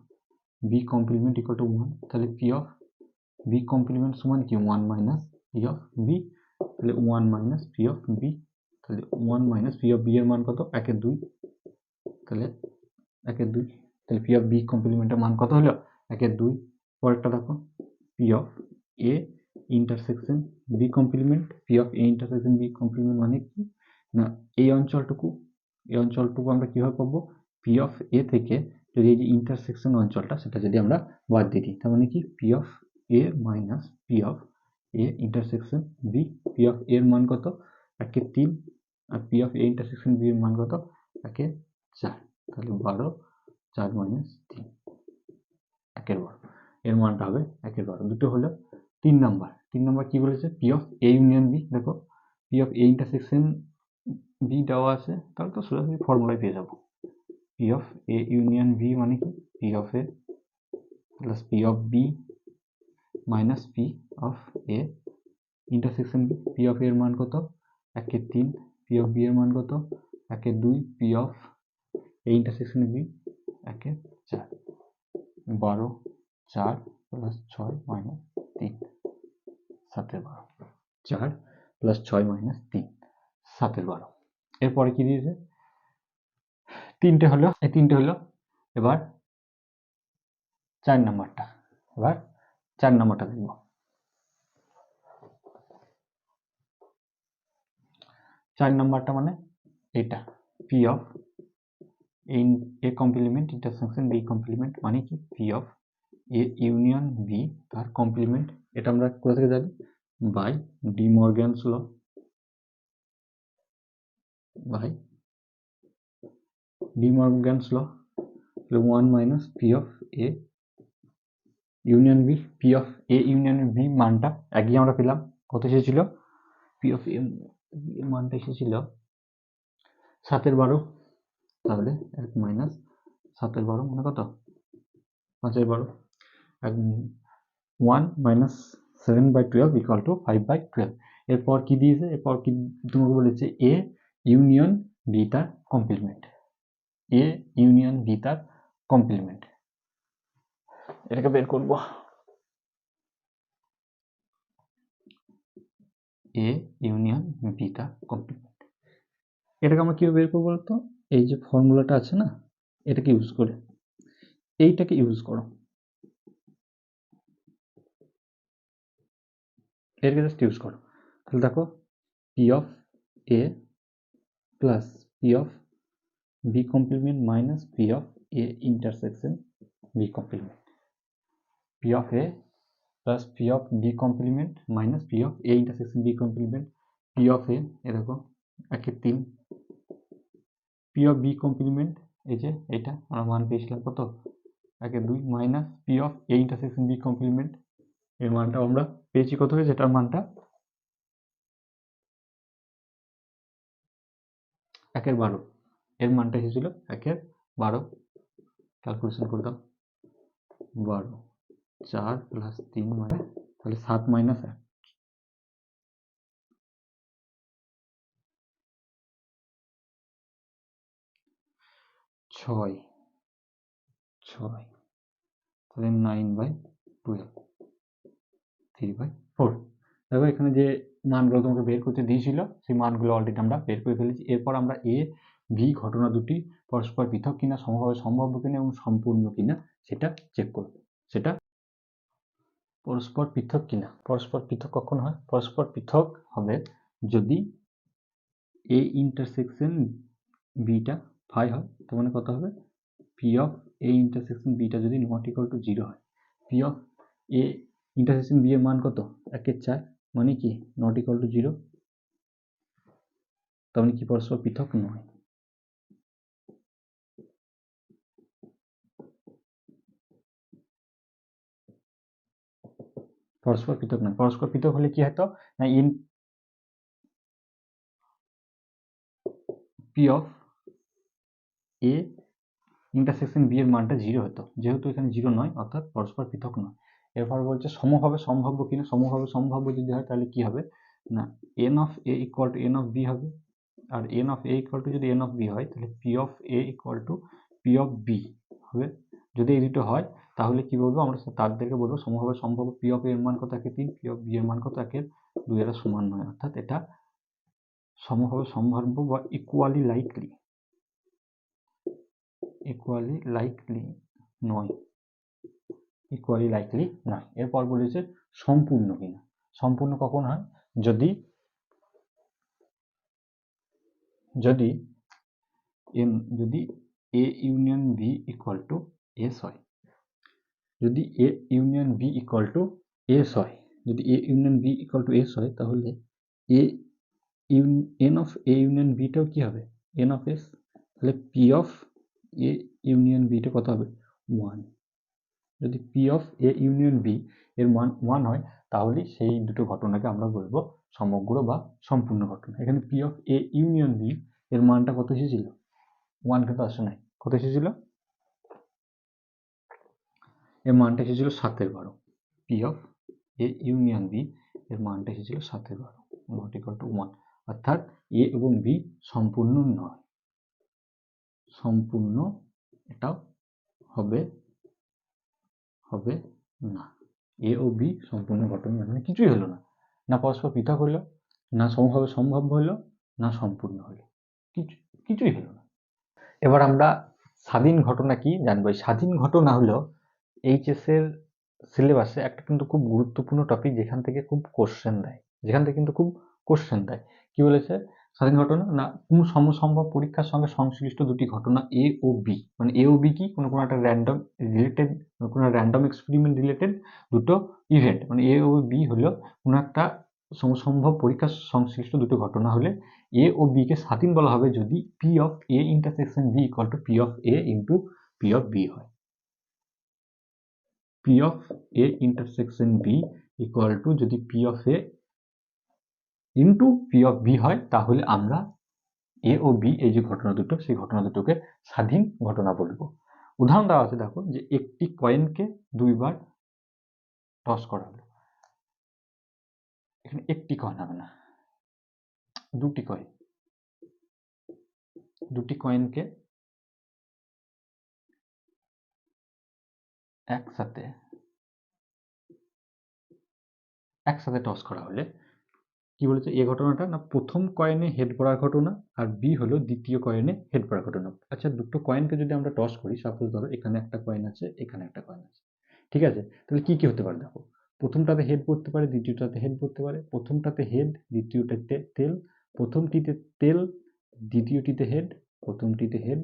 B complement equal to 1। তাহলে পি অফ বি কমপ্লিমেন্ট সমান কি 1 মাইনাস পি অফ বি। তাহলে 1 মাইনাস পি অফ বি। তাহলে 1 মাইনাস পি অফ বি এর মান কত 1 এর 2। তাহলে 1 এর 2। তাহলে পি অফ বি কমপ্লিমেন্টের মান কত হলো 1 এর 2। পরেরটা দেখো P of A intersection B complement. P of A intersection B complement মানে কি না এই অঞ্চলটুকু আমরা কিভাবে পাবো পি অফ এ থেকে যদি এই যে ইন্টারসেকশন অঞ্চলটা সেটা যদি আমরা বাদ দিয়ে দিই তার মানে কি P of A minus P of A intersection B. P of এর মান কত 1 এর 3 আর P of A intersection B এর মান কত 1 এর 4। তাহলে 12 4 মাইনাস 3 1 এর 12 এর মানটা হবে 1 এর 12। দুটো হলো 3 নাম্বার কি বলেছে P of A union B. দেখো P of A intersection B দেওয়া আছে তাহলে তো সরাসরি ফর্মুলায় পেয়ে যাবো P of A union B মানে কি P of A plus P of B minus P of A intersection B. P of এর মান কত 1 এর 3, পি অফ বি এর মান কত 1 এর 2, P of A intersection B 1 এর 4। 12 4 প্লাস 6 মাইনাস 3 7 এর 12। 4 প্লাস 6 মাইনাস 3 7 এর 12। এরপরে কি দিয়েছে 3টে হলো। এই 3টে হলো। এবার 4 নাম্বারটা। এবার 4 নাম্বারটা দেখব। 4 নাম্বারটা মানে এটা P of A complement intersection B complement মানে কি P of A union B তার কমপ্লিমেন্ট। এটা আমরা কোথা থেকে জানি? By De Morgan's law, by De Morgan's law. 1 minus P of A union B. P of A union B মানটা একই আমরা পেলাম। কত এসেছিল? পি অফ এ মানটা এসেছিল 7/12। তাহলে 1 মাইনাস 7/12 মানে কত? 5/12। 1 মাইনাস 7/12 ইকুয়াল টু 5/12। এরপর কি দিয়েছে? এরপর কি তোমাকে বলেছে? এ ইউনিয়ন বি তার কমপ্লিমেন্ট। এ ইউনিয়ন বি তার কমপ্লিমেন্ট। এটাকে বের করব। এ ইউনিয়ন বি তার কমপ্লিমেন্ট। এটাকে আমরা কিভাবে বের করবো বলতো? এই যে ফর্মুলাটা আছে না, এটাকে ইউজ করে, এইটাকে ইউজ করো, এটাকে জাস্ট ইউজ করো। তাহলে দেখো P of A plus P of B complement minus P of A intersection B complement. P of A plus P of B complement minus P of A intersection B complement. P of A দেখো 1/3। পি অফ বি কমপ্লিমেন্ট এই যে এটা আমরা মান পেয়েছিলাম কত? 1/2 minus P of A intersection B complement এর মানটা আমরা পেয়েছি কত হয়েছে? এটার মানটা 1/12। এর মানটা এসেছিল 1/12। ক্যালকুলেশন করে দাও। 12 4 প্লাস 3 মানে তাহলে 7 মাইনাস 1 6 তাহলে 9/12 3/4। দেখো এখানে যে মানগুলো তোমাকে বের করতে দিয়েছিল সেই মানগুলো অলরেডি আমরা বের করে ফেলেছি। এরপর আমরা এ ভি ঘটনা দুটি পরস্পর পৃথক কিনা, সমভাবে সম্ভাব্য কিনা এবং সম্পূর্ণ কিনা সেটা চেক করব। সেটা পরস্পর পৃথক কিনা। পরস্পর পৃথক কখন হয়? পরস্পর পৃথক হবে যদি এ ইন্টারসেকশন বিটা ফাই হয়। তার মানে কত হবে? পি অফ এ ইন্টারসেকশন বিটা যদি নট ইকুয়াল টু 0 হয়। P of A intersection B এর মান কত? 1/4 মানে কি নট ইকুয়াল টু 0। তার মানে কি পরস্পর পৃথক নয়। পরস্পর পৃথক নয়। পরস্পর পৃথক হলে কি হতো? না in P of A intersection B এর মানটা 0 হতো। যেহেতু এখানে 0 নয় অর্থাৎ পরস্পর পৃথক নয়। এরপর বলছে সমভাবে সম্ভাব্য কিনা। সমভাবে সম্ভাব্য যদি হয় তাহলে কি হবে? না N of A equal to N of B হবে। আর N of A equal to যদি এন অফ বি হয় তাহলে P of A equal to P of B হবে। যদি এই দুটো হয় তাহলে কি বলবো? আমরা তাদেরকে বলবো সমভাবে সম্ভাব্য। পি অফ এর মান কত? 1/3। পি অফ বি এর মান কত? 1/2। এরা সমান নয় অর্থাৎ এটা সমভাবে সম্ভাব্য বা ইকুয়ালি লাইকলি। ইকুয়ালি লাইকলি নয়। ইকুয়ালি লাইকলি নয়। এরপর বলেছে সম্পূর্ণ কিনা। সম্পূর্ণ কখন হয়? যদি যদি যদি A union B equal to S হয়। যদি A union B equal to S হয়, যদি A union B equal to S হয় তাহলে A N of A union বিটাও কি হবে? N of S. তাহলে পি অফ এ ইউনিয়ন বিটা কত হবে? 1। যদি P of A union B এর মান 1 হয় তাহলে সেই দুটো ঘটনাকে আমরা বলবো সমগ্র বা সম্পূর্ণ ঘটনা। এখানে P of A union B এর মানটা কত এসেছিল? 1 কিন্তু আসে নাই। কত এসেছিল? এর মানটা এসেছিল 7/12। P of A union B এর মানটা এসেছিল 7/12 নট ইকুয়াল টু 1। অর্থাৎ এ এবং বি সম্পূর্ণ নয়। সম্পূর্ণ এটাও হবে হবে না। এ ও বি সম্পূর্ণ ঘটনা মানে কিছুই হলো না। না পরস্পর পৃথক হলো, না সমভাবে সম্ভাব্য হলো, না সম্পূর্ণ হলো। কিছুই হলো না। এবার আমরা স্বাধীন ঘটনা কি জানবো। স্বাধীন ঘটনা হলো এইচএস এর সিলেবাসে একটা কিন্তু খুব গুরুত্বপূর্ণ টপিক, যেখান থেকে খুব কোশ্চেন দেয়, কি বলেছে? স্বাধীন ঘটনা না কোনো সমসম্ভব পরীক্ষার সঙ্গে সংশ্লিষ্ট দুটি ঘটনা এ ও বি, মানে এ ও বি কি, কোনো একটা র্যান্ডম রিলেটেড, কোনো র্যান্ডম এক্সপেরিমেন্ট রিলেটেড দুটো ইভেন্ট, মানে এ ও বি হলো কোনো একটা সমসম্ভব পরীক্ষার সংশ্লিষ্ট দুটো ঘটনা হলে এ ও বি কে স্বাধীন বলা হবে যদি P of A intersection B equal to P of A into P of B হয়। P of A intersection B equal to যদি P of A into P of B হয়, তাহলে আমরা এ ও বি এই যে ঘটনা দুটো, সেই ঘটনা দুটোকে স্বাধীন ঘটনা বলবো। উদাহরণ দেওয়া আছে, দেখো যে একটি কয়েনকে দুইবার টস করা হলো। এখানে একটি কয়েন হবে না, দুটি কয়েনকে একসাথে টস করা হলে কি বলেছে? এ ঘটনাটা না প্রথম কয়েনে হেড পড়ার ঘটনা, আর বি হলো দ্বিতীয় কয়েনে হেড পড়ার ঘটনা। আচ্ছা, দুটো কয়েনকে যদি আমরা টস করি, সাপোজ ধরো এখানে একটা কয়েন আছে, এখানে একটা কয়েন আছে, ঠিক আছে? তাহলে কি কি হতে পারে দেখো, প্রথমটাতে হেড পড়তে পারে, দ্বিতীয়টাতে হেড পড়তে পারে, প্রথমটাতে হেড, দ্বিতীয়টাতে তেল, প্রথমটিতে তেল, দ্বিতীয়টিতে হেড, প্রথমটিতে হেড,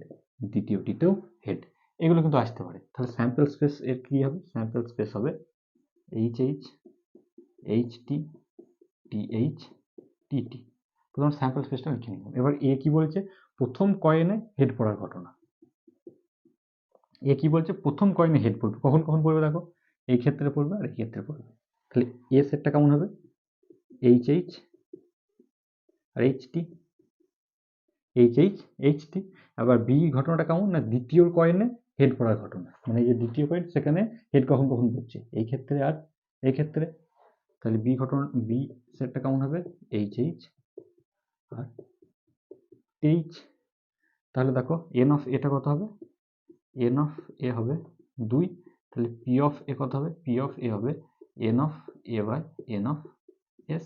দ্বিতীয়টিতেও হেড, এগুলো কিন্তু আসতে পারে। তাহলে স্যাম্পল স্পেস এর কি হবে? স্যাম্পল স্পেস হবে H H, H T, T H, T T. প্রথম স্যাম্পল স্পেসটা লিখে নিলাম। এবার এ কি বলছে? প্রথম কয়েনে হেড পড়ার ঘটনা। এ কি বলছে? প্রথম কয়েনে হেড পড়বে। কখন কখন পড়বে দেখো, এই ক্ষেত্রে পড়বে আর এই ক্ষেত্রে পড়বে। তাহলে এ সেটটা কেমন হবে? এইচ এইচ আর H T, H H, H T. আবার বি ঘটনাটা কেমন? না দ্বিতীয় কয়েনে হেড পড়ার ঘটনা, মানে এই যে দ্বিতীয় কয়েন, সেখানে হেড কখন কখন পড়ছে, এই ক্ষেত্রে আর এই ক্ষেত্রে। তাহলে বি ঘটনা, বি সেটটা কেমন হবে? এইচ এইচ আর এইচ। তাহলে দেখো এন অফ এটা কত হবে? এন অফ এ হবে 2। তাহলে পি অফ এ কত হবে? পি অফ এ হবে N of A by N of S.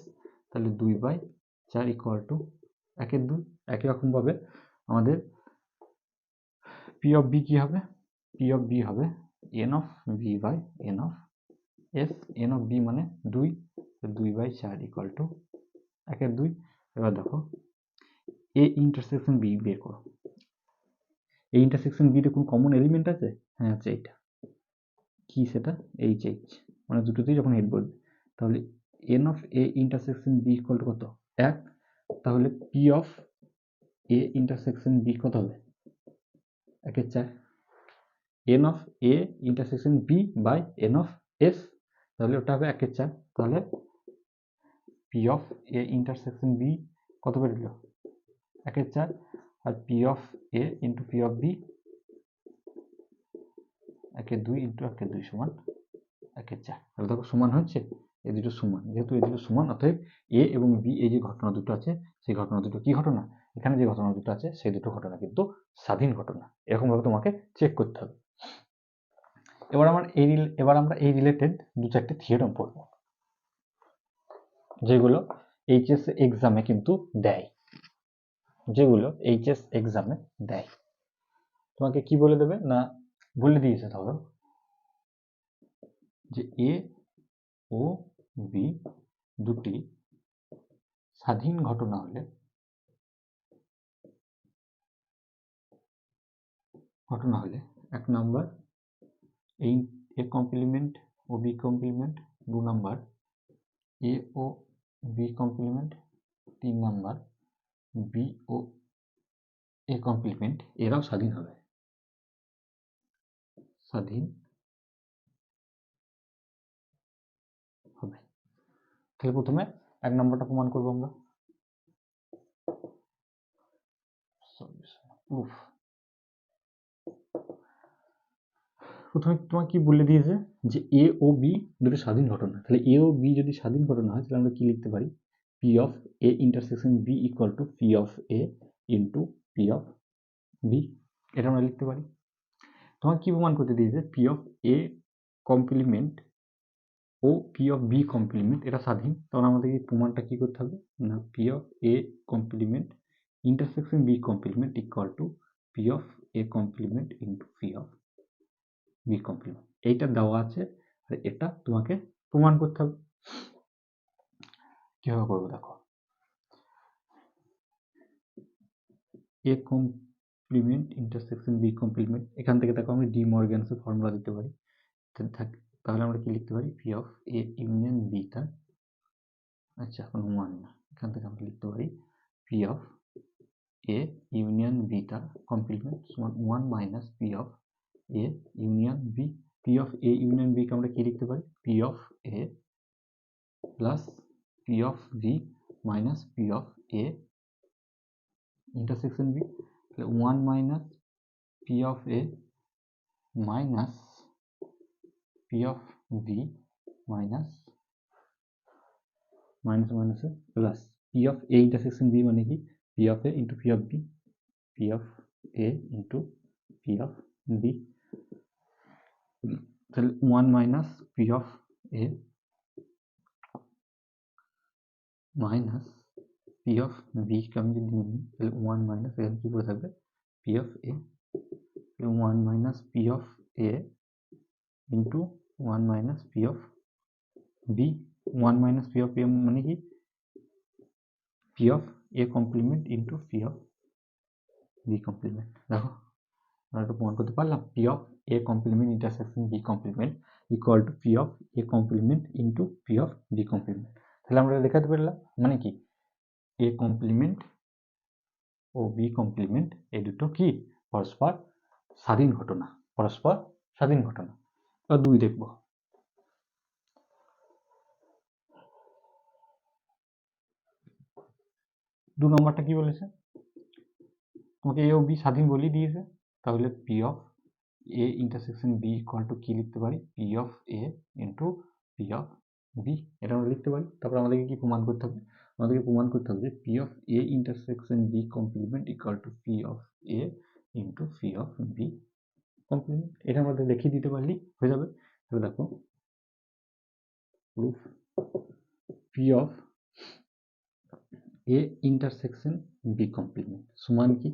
তাহলে 2/4 ইকুয়াল টু 1/2। একই রকমভাবে আমাদের পি অফ বি কি হবে? পি অফ বি হবে N of B by N of S. N of B মানে 2, 2/4 ইকুয়াল টু 1/2। এবার দেখো এ ইন্টারসেকশন বি বের করো। এই ইন্টারসেকশন বিতে কোন কমন এলিমেন্ট আছে? হ্যাঁ আছে, এইটা কি সেটা? এইচ এইচ, মানে দুটোতেই যখন হেড বলবে। তাহলে N of A intersection B equal to কত? 1। তাহলে P of A intersection B কত হবে? 1/4। N of A intersection B by N of S, তাহলে ওটা হবে 1/4। তাহলে P of A intersection B কত বেরোলো? 1/4। আর P of A into P of B 1/2 into 1/2 সমান 1/4। তাহলে দেখো সমান হচ্ছে, এই দুটো সমান। যেহেতু এই দুটো সমান, অতএব এ এবং বি এই যে ঘটনা দুটো আছে, সেই ঘটনা দুটো কি ঘটনা? এখানে যে ঘটনা দুটো আছে সেই দুটো ঘটনা কিন্তু স্বাধীন ঘটনা। এরকম ভাবে তোমাকে চেক করতে হবে। এবার আমরা এই রিলেটেড 2-4টে থিওরেম পড়বো, যেগুলো এইচএস এক্সামে কিন্তু দেয়, তোমাকে কি বলে দেবে না, বলে দিয়েছে ধরো যে এ ও বি দুটি স্বাধীন ঘটনা হলে এক নাম্বার এই এ কমপ্লিমেন্ট ও বি কমপ্লিমেন্ট, 2 নাম্বার এ ও বি কমপ্লিমেন্ট, 3 নাম্বার বি ও এ কমপ্লিমেন্ট, এরাও স্বাধীন হবে। তাহলে প্রথমে 1 নম্বরটা প্রমাণ করবো আমরা। প্রথমে তোমাকে কি বলে দিয়েছে যে এ ও বি দুটো স্বাধীন ঘটনা। তাহলে এ ও বি যদি স্বাধীন ঘটনা হয়, তাহলে আমরা কি লিখতে পারি? P of A intersection B equal to P of A into P of B, এটা আমরা লিখতে পারি। তোমাকে কি প্রমাণ করতে দিয়েছে? পি অফ এ কমপ্লিমেন্ট ও পি অফ বি কমপ্লিমেন্ট এটা স্বাধীন। তখন আমাদের এই প্রমাণটা কি করতে হবে না, P of A complement intersection B complement equal to P of A complement into P of B complement. এইটা দেওয়া আছে আর এটা তোমাকে প্রমাণ করতে হবে। কিভাবে করবো দেখো, A complement intersection B complement, এখান থেকে দেখো আমি ডি মর্গ্যানসের ফর্মুলা দিতে পারি। তাহলে আমরা কি লিখতে পারি, P of A union B তার, আচ্ছা এখন ওয়ান না, এখান থেকে আমরা লিখতে পারি P of A union B তার কমপ্লিমেন্ট সমান one minus P of A union B. P of A union B কে আমরা কি লিখতে পারি, P of A plus P of B minus P of A intersection B. তাহলে one minus P of A minus P of B minus minus minus plus P of A intersection B মানে কি, P of A into P of B, P of A into P of B. তাহলে one minus P of A minus P of B কে আমি যদি নিই তাহলে ওয়ান মাইনাস এখানে কি পড়ে থাকবে P of A, one minus P of A into one minus P of B. One minus P of A মানে কি, P of A complement into P of B complement. দেখো আমরা এটা প্রমাণ করতে পারলাম, P of A complement intersection B complement equal to P of A complement into P of B complement. তাহলে আমরা দেখাতে পারলাম মানে কি, এ কমপ্লিমেন্ট ও বি কমপ্লিমেন্ট এই দুটো কি পরস্পর স্বাধীন ঘটনা, পরস্পর স্বাধীন ঘটনা। এবার দুই দেখব, দু নম্বরটা কি বলেছে, তোমাকে এ ও বি স্বাধীন বলেই দিয়েছে, তাহলে P of A intersection B equal to কি লিখতে পারি, P of A into P of B, এটা আমরা লিখতে পারি। তারপর আমাদেরকে কি প্রমাণ করতে হবে, আমাদেরকে প্রমাণ করতে হবে যে P of A intersection B complement equal to P of A into P of B complement. এটা আমাদের দেখিয়ে দিতে পারলেই হয়ে যাবে। তাহলে দেখো proof, P of A intersection B complement সমান কি,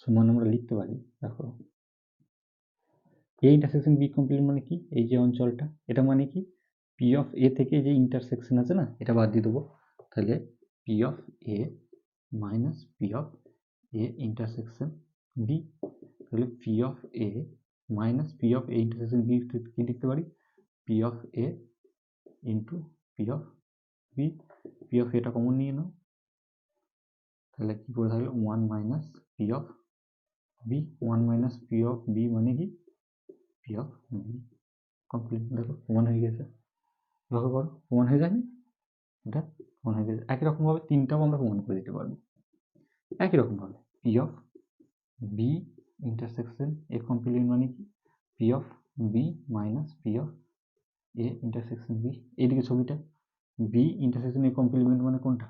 সমান আমরা লিখতে পারি, দেখো এ ইন্টারসেকশন বি কমপ্লিমেন্ট মানে কি, এই যে অঞ্চলটা এটা মানে কি, পি অফ এ থেকে যে ইন্টারসেকশন আছে না এটা বাদ দিয়ে দেবো, তাহলে P of A minus P of A intersection B. তাহলে P of A minus P of A intersection B কি লিখতে পারি, P of A into P of B. P of এটা কমন নিয়ে নাও, তাহলে কি করে থাকলো one minus P of B, one minus P of B মানে কি পি অফ বি কমপ্লিট। দেখো প্রমাণ হয়ে গেছে, লক্ষ্য করো প্রমাণ হয়ে যায়নি, এটা প্রমাণ হয়ে গেছে। একই রকমভাবে তিনটাও আমরা প্রমাণ করে দিতে পারবো একই রকমভাবে, P of B intersection A complete মানে কি, P of B minus P of A intersection B. এইদিকে ছবিটা বি ইন্টারসেকশন এ কমপ্লিমেন্ট মানে কোনটা,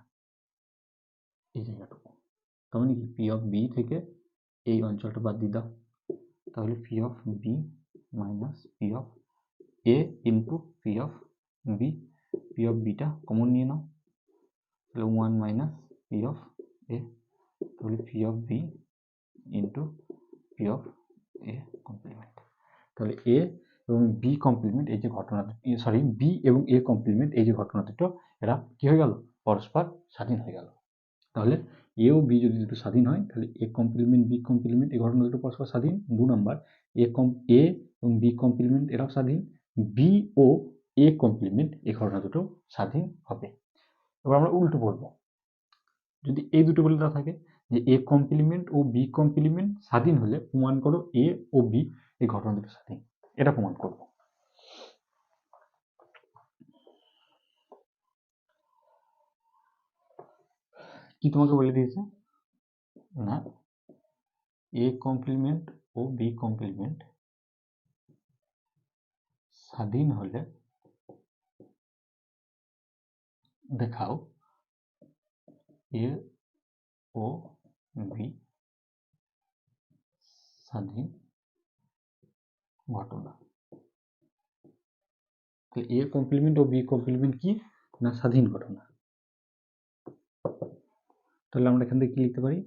এই জায়গাটুকু, তার মানে কি পি অফ বি থেকে এই অঞ্চলটা বাদ দিয়ে দাও, তাহলে P of B minus P of A into P of B. P of বিটা কমন নিয়ে নাও, তাহলে one minus P of A, তাহলে P of B into P of A complement. তাহলে এ এবং বি কমপ্লিমেন্ট এই যে ঘটনা, সরি বি এবং এ কমপ্লিমেন্ট এই যে ঘটনা দুটো, এরা কি হয়ে গেল পরস্পর স্বাধীন হয়ে গেল। তাহলে এ ও বি যদি দুটো স্বাধীন হয় তাহলে এ কমপ্লিমেন্ট বি কমপ্লিমেন্ট এই ঘটনা দুটো পরস্পর স্বাধীন। দু নম্বর এ এবং বি কমপ্লিমেন্ট এরাও স্বাধীন, বি ও এ কমপ্লিমেন্ট এই ঘটনা দুটো স্বাধীন হবে। এবার আমরা উল্টো পড়ব, যদি এই দুটো বলে দেওয়া থাকে যে এ কমপ্লিমেন্ট ও বি কমপ্লিমেন্ট স্বাধীন হলে প্রমাণ করো এ ও বি এই ঘটনা দুটো স্বাধীন, এটা প্রমাণ করব। কি তোমাকে বলে দিয়েছে না, এ কমপ্লিমেন্ট ও বি কমপ্লিমেন্ট স্বাধীন হলে দেখাও এ ও বি স্বাধীন ঘটনা। তো এ কমপ্লিমেন্ট ও বি কমপ্লিমেন্ট কি না স্বাধীন ঘটনা। তাহলে আমরা এখান থেকে কি লিখতে পারি,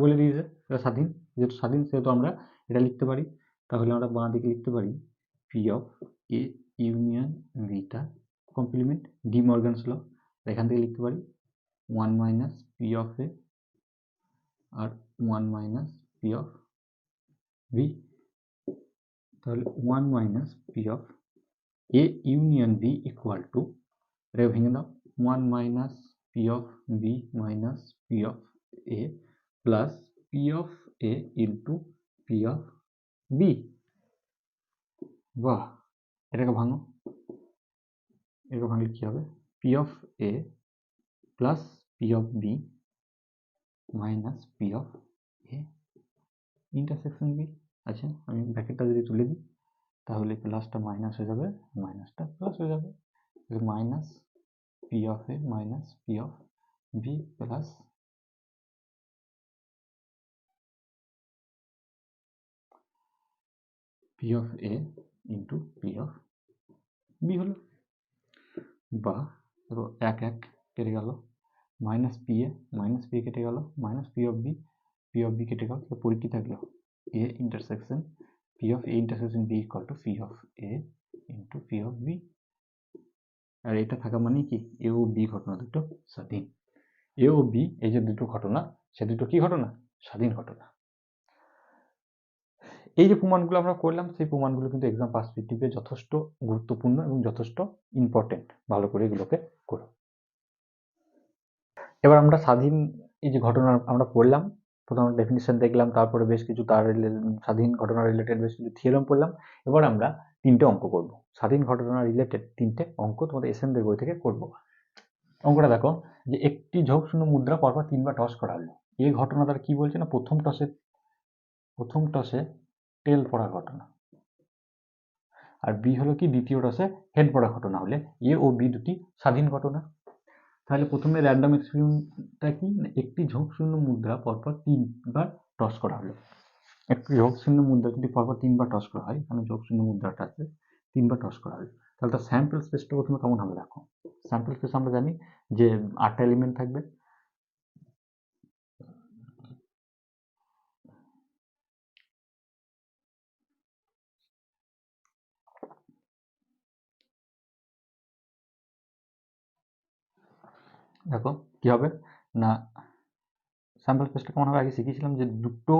বলে দিয়েছে এটা স্বাধীন, যেহেতু স্বাধীন সেহেতু আমরা এটা লিখতে পারি। তাহলে আমরা বাঁ দিকে লিখতে পারি পি অফ এ ইউনিয়ন বিটা কমপ্লিমেন্ট ডি মর্গানস ল। এখান থেকে লিখতে পারি 1 মাইনাস পি অফ এ আর 1 মাইনাস পি অফ বি। তাহলে 1 minus P of A union B equal to, এটা ভেঙে দাও, 1 minus P of B minus P of A plus P of A into P of B. বাহ, এটাকে ভাঙো, এটাকে ভাঙলে কি হবে? P of A plus P of B minus P of A intersection B. আচ্ছা, আমি ব্র্যাকেটটা যদি তুলে দিই তাহলে প্লাসটা মাইনাস হয়ে যাবে, মাইনাসটা প্লাস হয়ে যাবে। Minus P of A minus P of B plus P of A into P of B হলো। বা দেখো এক এক কেটে গেল, মাইনাস পি এ কেটে গেল, মাইনাস পি অফ বি কেটে গেল, পরে কি থাকলো? A intersection P of A intersection B equal to P of A into P of B. আর এটা থাকা মানে কি? এ ও বি ঘটনা দুটো স্বাধীন। এ ও বি এই যে দুটো ঘটনা, সে দুটো কি ঘটনা? স্বাধীন ঘটনা। এই যে প্রমাণগুলো আমরা করলাম, সেই প্রমাণগুলো কিন্তু এক্সাম পার্সপেক্টিভে যথেষ্ট গুরুত্বপূর্ণ এবং যথেষ্ট ইম্পর্টেন্ট। ভালো করে এগুলোকে করো। এবার আমরা স্বাধীন এই যে ঘটনা আমরা পড়লাম, প্রথমে ডেফিনিশন দেখলাম, তারপরে বেশ কিছু তার স্বাধীন ঘটনা রিলেটেড বেশ কিছু থিওরেম পড়লাম। এবার আমরা 3টে অঙ্ক করব, স্বাধীন ঘটনা রিলেটেড 3টে অঙ্ক তোমাদের এসএনদের বই থেকে করব। অঙ্কটা দেখো যে একটি ঝোঁক শূন্য মুদ্রা পরপর 3বার টস করা হলো। এই ঘটনা তার কি বলছে না, প্রথম টসে টেল পড়া ঘটনা, আর বি হলো কি দ্বিতীয় টসে হেড পড়া ঘটনা হলে এ ও বি দুটি স্বাধীন ঘটনা। তাহলে প্রথমে র্যান্ডম এক্সপেরিমেন্টটা কি, একটি ঝোঁক শূন্য মুদ্রা পরপর 3বার টস করা হলো। একটি ঝোঁক শূন্য মুদ্রা যদি পরপর 3বার টস করা হয়, এখানে ঝোঁক শূন্য মুদ্রাটা আছে, 3বার টস করা হলো, তাহলে তার স্যাম্পল স্পেসটা প্রথমে কেমন হবে দেখো। স্যাম্পল স্পেস আমরা জানি যে 8টা এলিমেন্ট থাকবে। দেখো কি হবে না, স্যাম্পল স্পেসটা কেমন হবে আগে শিখেছিলাম যে দুটো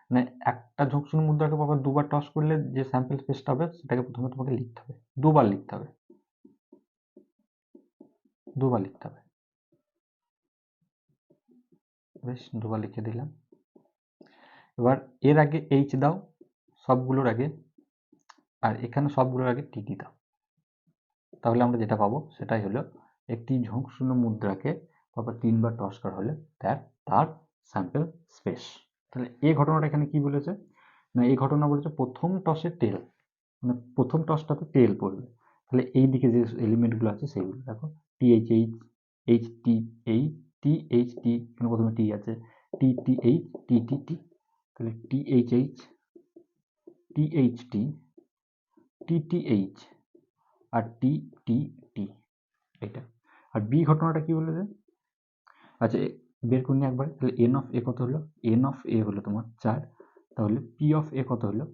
মানে একটা ঝোঁক শূন্য মুদ্রাকে পরপর 2বার টস করলে যে স্যাম্পল স্পেসটা হবে সেটাকে প্রথমে তোমাকে লিখতে হবে, 2বার লিখতে হবে, 2বার লিখতে হবে। বেশ, 2বার লিখে দিলাম। এবার এর আগে এইচ দাও সবগুলোর আগে, আর এখানে সবগুলোর আগে টিটি দাও। তাহলে আমরা যেটা পাবো সেটাই হলো একটি ঝোঁক শূন্য মুদ্রাকে পরপর 3বার টস করা হলে তার স্যাম্পল স্পেস। তাহলে এই ঘটনাটা এখানে কি বলেছে না, এই ঘটনা বলেছে প্রথম টসে টেল, মানে প্রথম টসটাতে টেল পড়বে। তাহলে এই দিকে যে এলিমেন্টগুলো আছে সেইগুলো দেখো, T H H T H T H T, এখানে প্রথমে টি আছে, টি টি এইচ টি টি টি, তাহলে টিএইচ টিএইচ টি টি এইচ আর টি টি টি, এটা। আর বি ঘটনাটা কি বলেছে, আচ্ছা বের করি একবার। তাহলে এন অফ এ কত হলো, এন অফ এ হলো তোমার 4, তাহলে পি অফ এ কত হলো,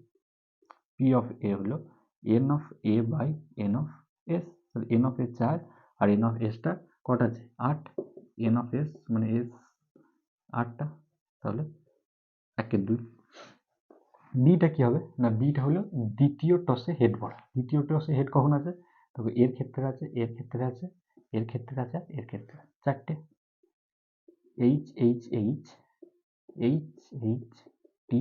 পি অফ এ হলো N of A by N of S. তাহলে এন অফ এ 4 আর এন অফ এসটা কটা আছে 8, এন অফ এস মানে এস 8টা, তাহলে 1-2। বিটা কি হবে না, বিটা হলো দ্বিতীয় টসে হেড পড়া। দ্বিতীয় টসে হেড কখন আছে, তবে এর ক্ষেত্রে আছে, এর ক্ষেত্রে আছে, এর ক্ষেত্রে আছে, এর ক্ষেত্রে 4টে, H H H H H T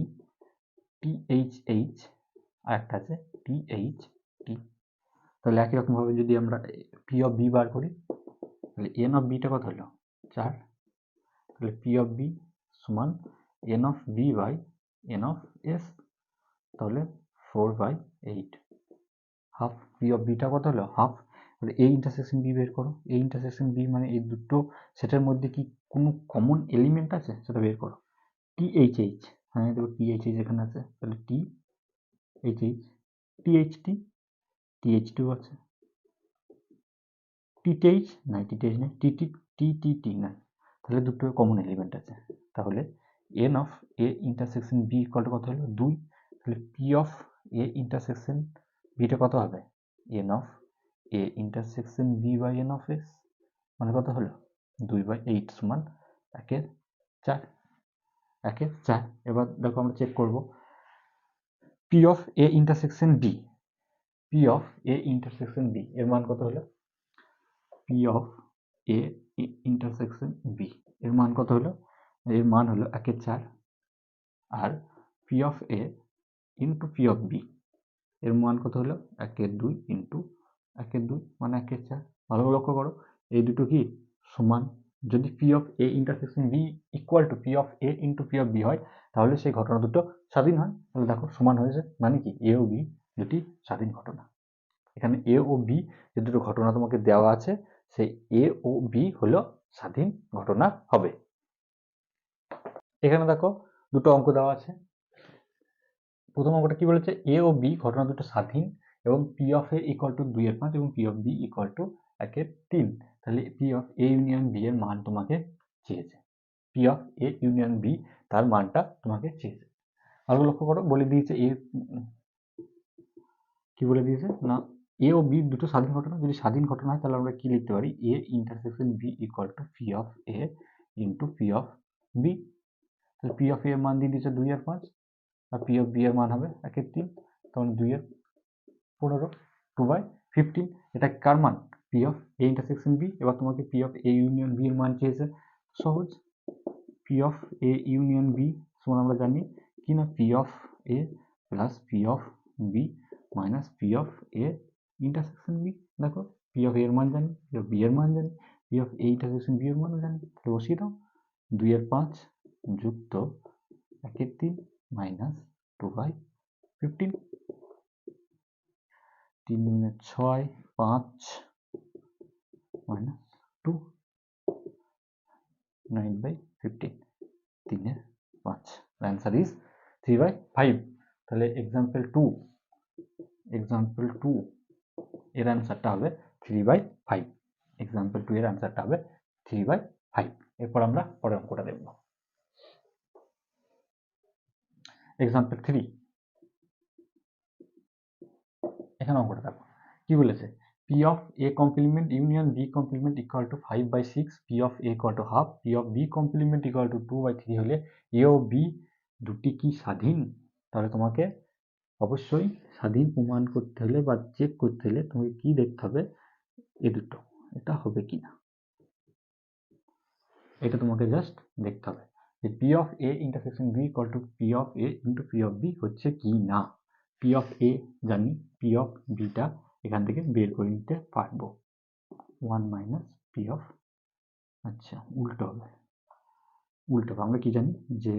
T H H আর একটা আছে টি এইচ টি। তাহলে একই রকম ভাবে যদি আমরা পি অফ বি বার করি, তাহলে এন অফ বিটা কত হলো 4, তাহলে পি অফ বি সমান N of B by N of S, তাহলে 4/8, হাফ। পি অফ বিটা কত হলো হাফ। তাহলে এই ইন্টারসেকশন বি বের করো, এই ইন্টারসেকশন বি মানে এই দুটো সেটার মধ্যে কি কোনো কমন এলিমেন্ট আছে সেটা বের করো। টি এইচ এইচ, হ্যাঁ দেখো টি এইচ এইচ এখানে আছে, তাহলে T H H T H T H two আছে, টি এইচ নাই, টি এইচ নাই, টি টি টি টি টি নাই, তাহলে দুটো কমন এলিমেন্ট আছে। তাহলে N of A intersection B equal to কত হলো 2, তাহলে পি অফ এ ইন্টারসেকশন বিটা কত হবে N of A intersection B by N of S, মানে কত হলো 2/8 সমান 1/4, 1/4। এবার দেখো আমরা চেক করব P of A intersection B, P of A intersection B এর মান কত হলো P of A intersection B এর মান কত হলো, এর মান হলো 1/4, আর P of A into P of B এর মান কত হলো 1/2 ইন্টু 1/2 মানে 1/4। ভালো লক্ষ্য করো এই দুটো কি সমান, যদি P of A intersection B equal to P of A into P of B হয় তাহলে সেই ঘটনা দুটো স্বাধীন হয়। তাহলে দেখো সমান হয়েছে, মানে কি এ ও বি দুটি স্বাধীন ঘটনা। এখানে এ ও বি যে দুটো ঘটনা তোমাকে দেওয়া আছে সেই এ ও বি হলো স্বাধীন ঘটনা হবে। এখানে দেখো দুটো অঙ্ক দেওয়া আছে। প্রথম অঙ্কটা কি বলেছে এ ও বি ঘটনা দুটো স্বাধীন এবং P of A equal to 2/5 এবং P of B equal to 1/3। তাহলে P of A union B এর মান তোমাকে চেয়েছে, P of A union B তার মানটা তোমাকে চেয়েছে। ভালো লক্ষ্য করো বলে দিয়েছে এ কি বলে দিয়েছে না এ ও বি দুটো স্বাধীন ঘটনা, যদি স্বাধীন ঘটনা হয় তাহলে আমরা কি লিখতে পারি A intersection B equal to P of A into P of B. তাহলে পি অফ এ এর মান দিয়ে দিয়েছে 2/5 আর পি অফ বি এর মান হবে 1/3, তখন 2/15 2/15। এটা কার মান P of A intersection B. এবার তোমাকে P of A union B এর মান চেয়েছে, সহজ P of A union B সমান আমরা জানি কি না P of A plus P of B minus P of A intersection B. দেখো পি অফ এ এর মান জানি, পি অফ বি এর মান জানি, P of A intersection B এর মানও জানি, তাহলে বসিয়ে দাও 2/5 যুক্ত 1/3 মাইনাস 2/15, 3 × 6 5 মাইনাস 2 9/15, 3/5, অ্যান্সার ইজ 3/5। তাহলে এক্সাম্পল 2 এর অ্যান্সারটা হবে 3/5, এক্সাম্পল 2 এর অ্যান্সারটা হবে 3/5। এরপর আমরা পরের অঙ্কটা দেখব। এক্সাম্পল 3, এখানে অঙ্কটা দেখো কি বলেছে P of A complement union B complement equal to 5/6, P of A equal to half, P of B complement equal to 2/3 হলে এ ও বি দুটি কি স্বাধীন। তাহলে তোমাকে অবশ্যই স্বাধীন প্রমাণ করতে হলে বা চেক করতে হলে তোমাকে কি দেখতে হবে এ দুটো এটা হবে কিনা, এটা তোমাকে জাস্ট দেখতে হবে যে P of A intersection B equal to P of A into P of B হচ্ছে কি না। পি অফ এ জানি, পি অফ বিটা এখান থেকে বের করে নিতে পারবো 1 মাইনাস পি অফ, আচ্ছা উল্টো হবে আমরা কি জানি যে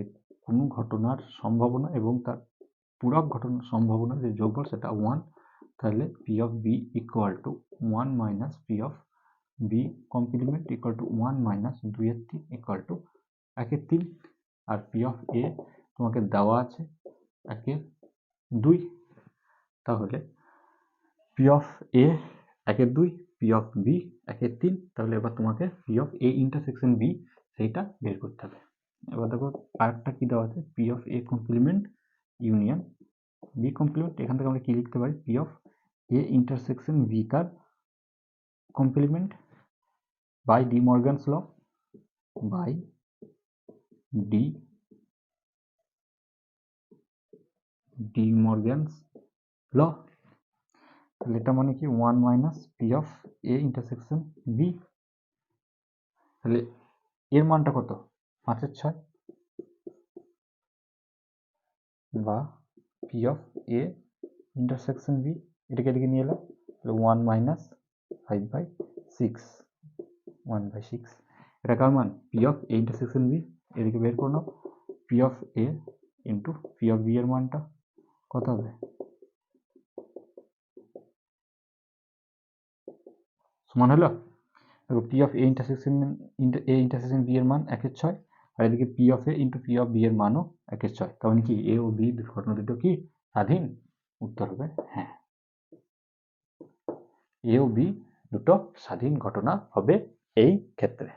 কোনো ঘটনার সম্ভাবনা এবং তার পূরক ঘটনার সম্ভাবনা যে যোগফল সেটা 1, তাহলে P of B equal to 1 minus P of B complement equal to 1 minus 2/3 equal to 1/3, আর পি অফ এ তোমাকে দেওয়া আছে 1/2, তাহলে P of A 1/2, P of B 1/3। তাহলে এবার তোমাকে P of A intersection B সেইটা বের করতে হবে। এবার দেখো আরেকটা কি দেওয়া আছে P of A complement union B complement, এখান থেকে আমরা কি লিখতে পারি P of A intersection B তার complement by De Morgan's law, by De Morgan's law. তাহলে এটা মানে কি 1 minus P of A intersection B, তাহলে এর মানটা কত 5/6 বা P of A intersection B এটাকে এদিকে নিয়ে এলাম, তাহলে 1 মাইনাস 5/6 1/6, এটা কার মান P of A intersection B. এদিকে বের করে নাও P of A into P of B এর মানটা কত হবে সমান হলো দেখো P of A intersection B এর মান 1/6 আর এদিকে P of A into P of B এর মানও 1/6, তার মানে কি এ ও বি ঘটনা দুটো কি স্বাধীন। উত্তর হবে হ্যাঁ, এ ও বি দুটো স্বাধীন ঘটনা হবে এই ক্ষেত্রে।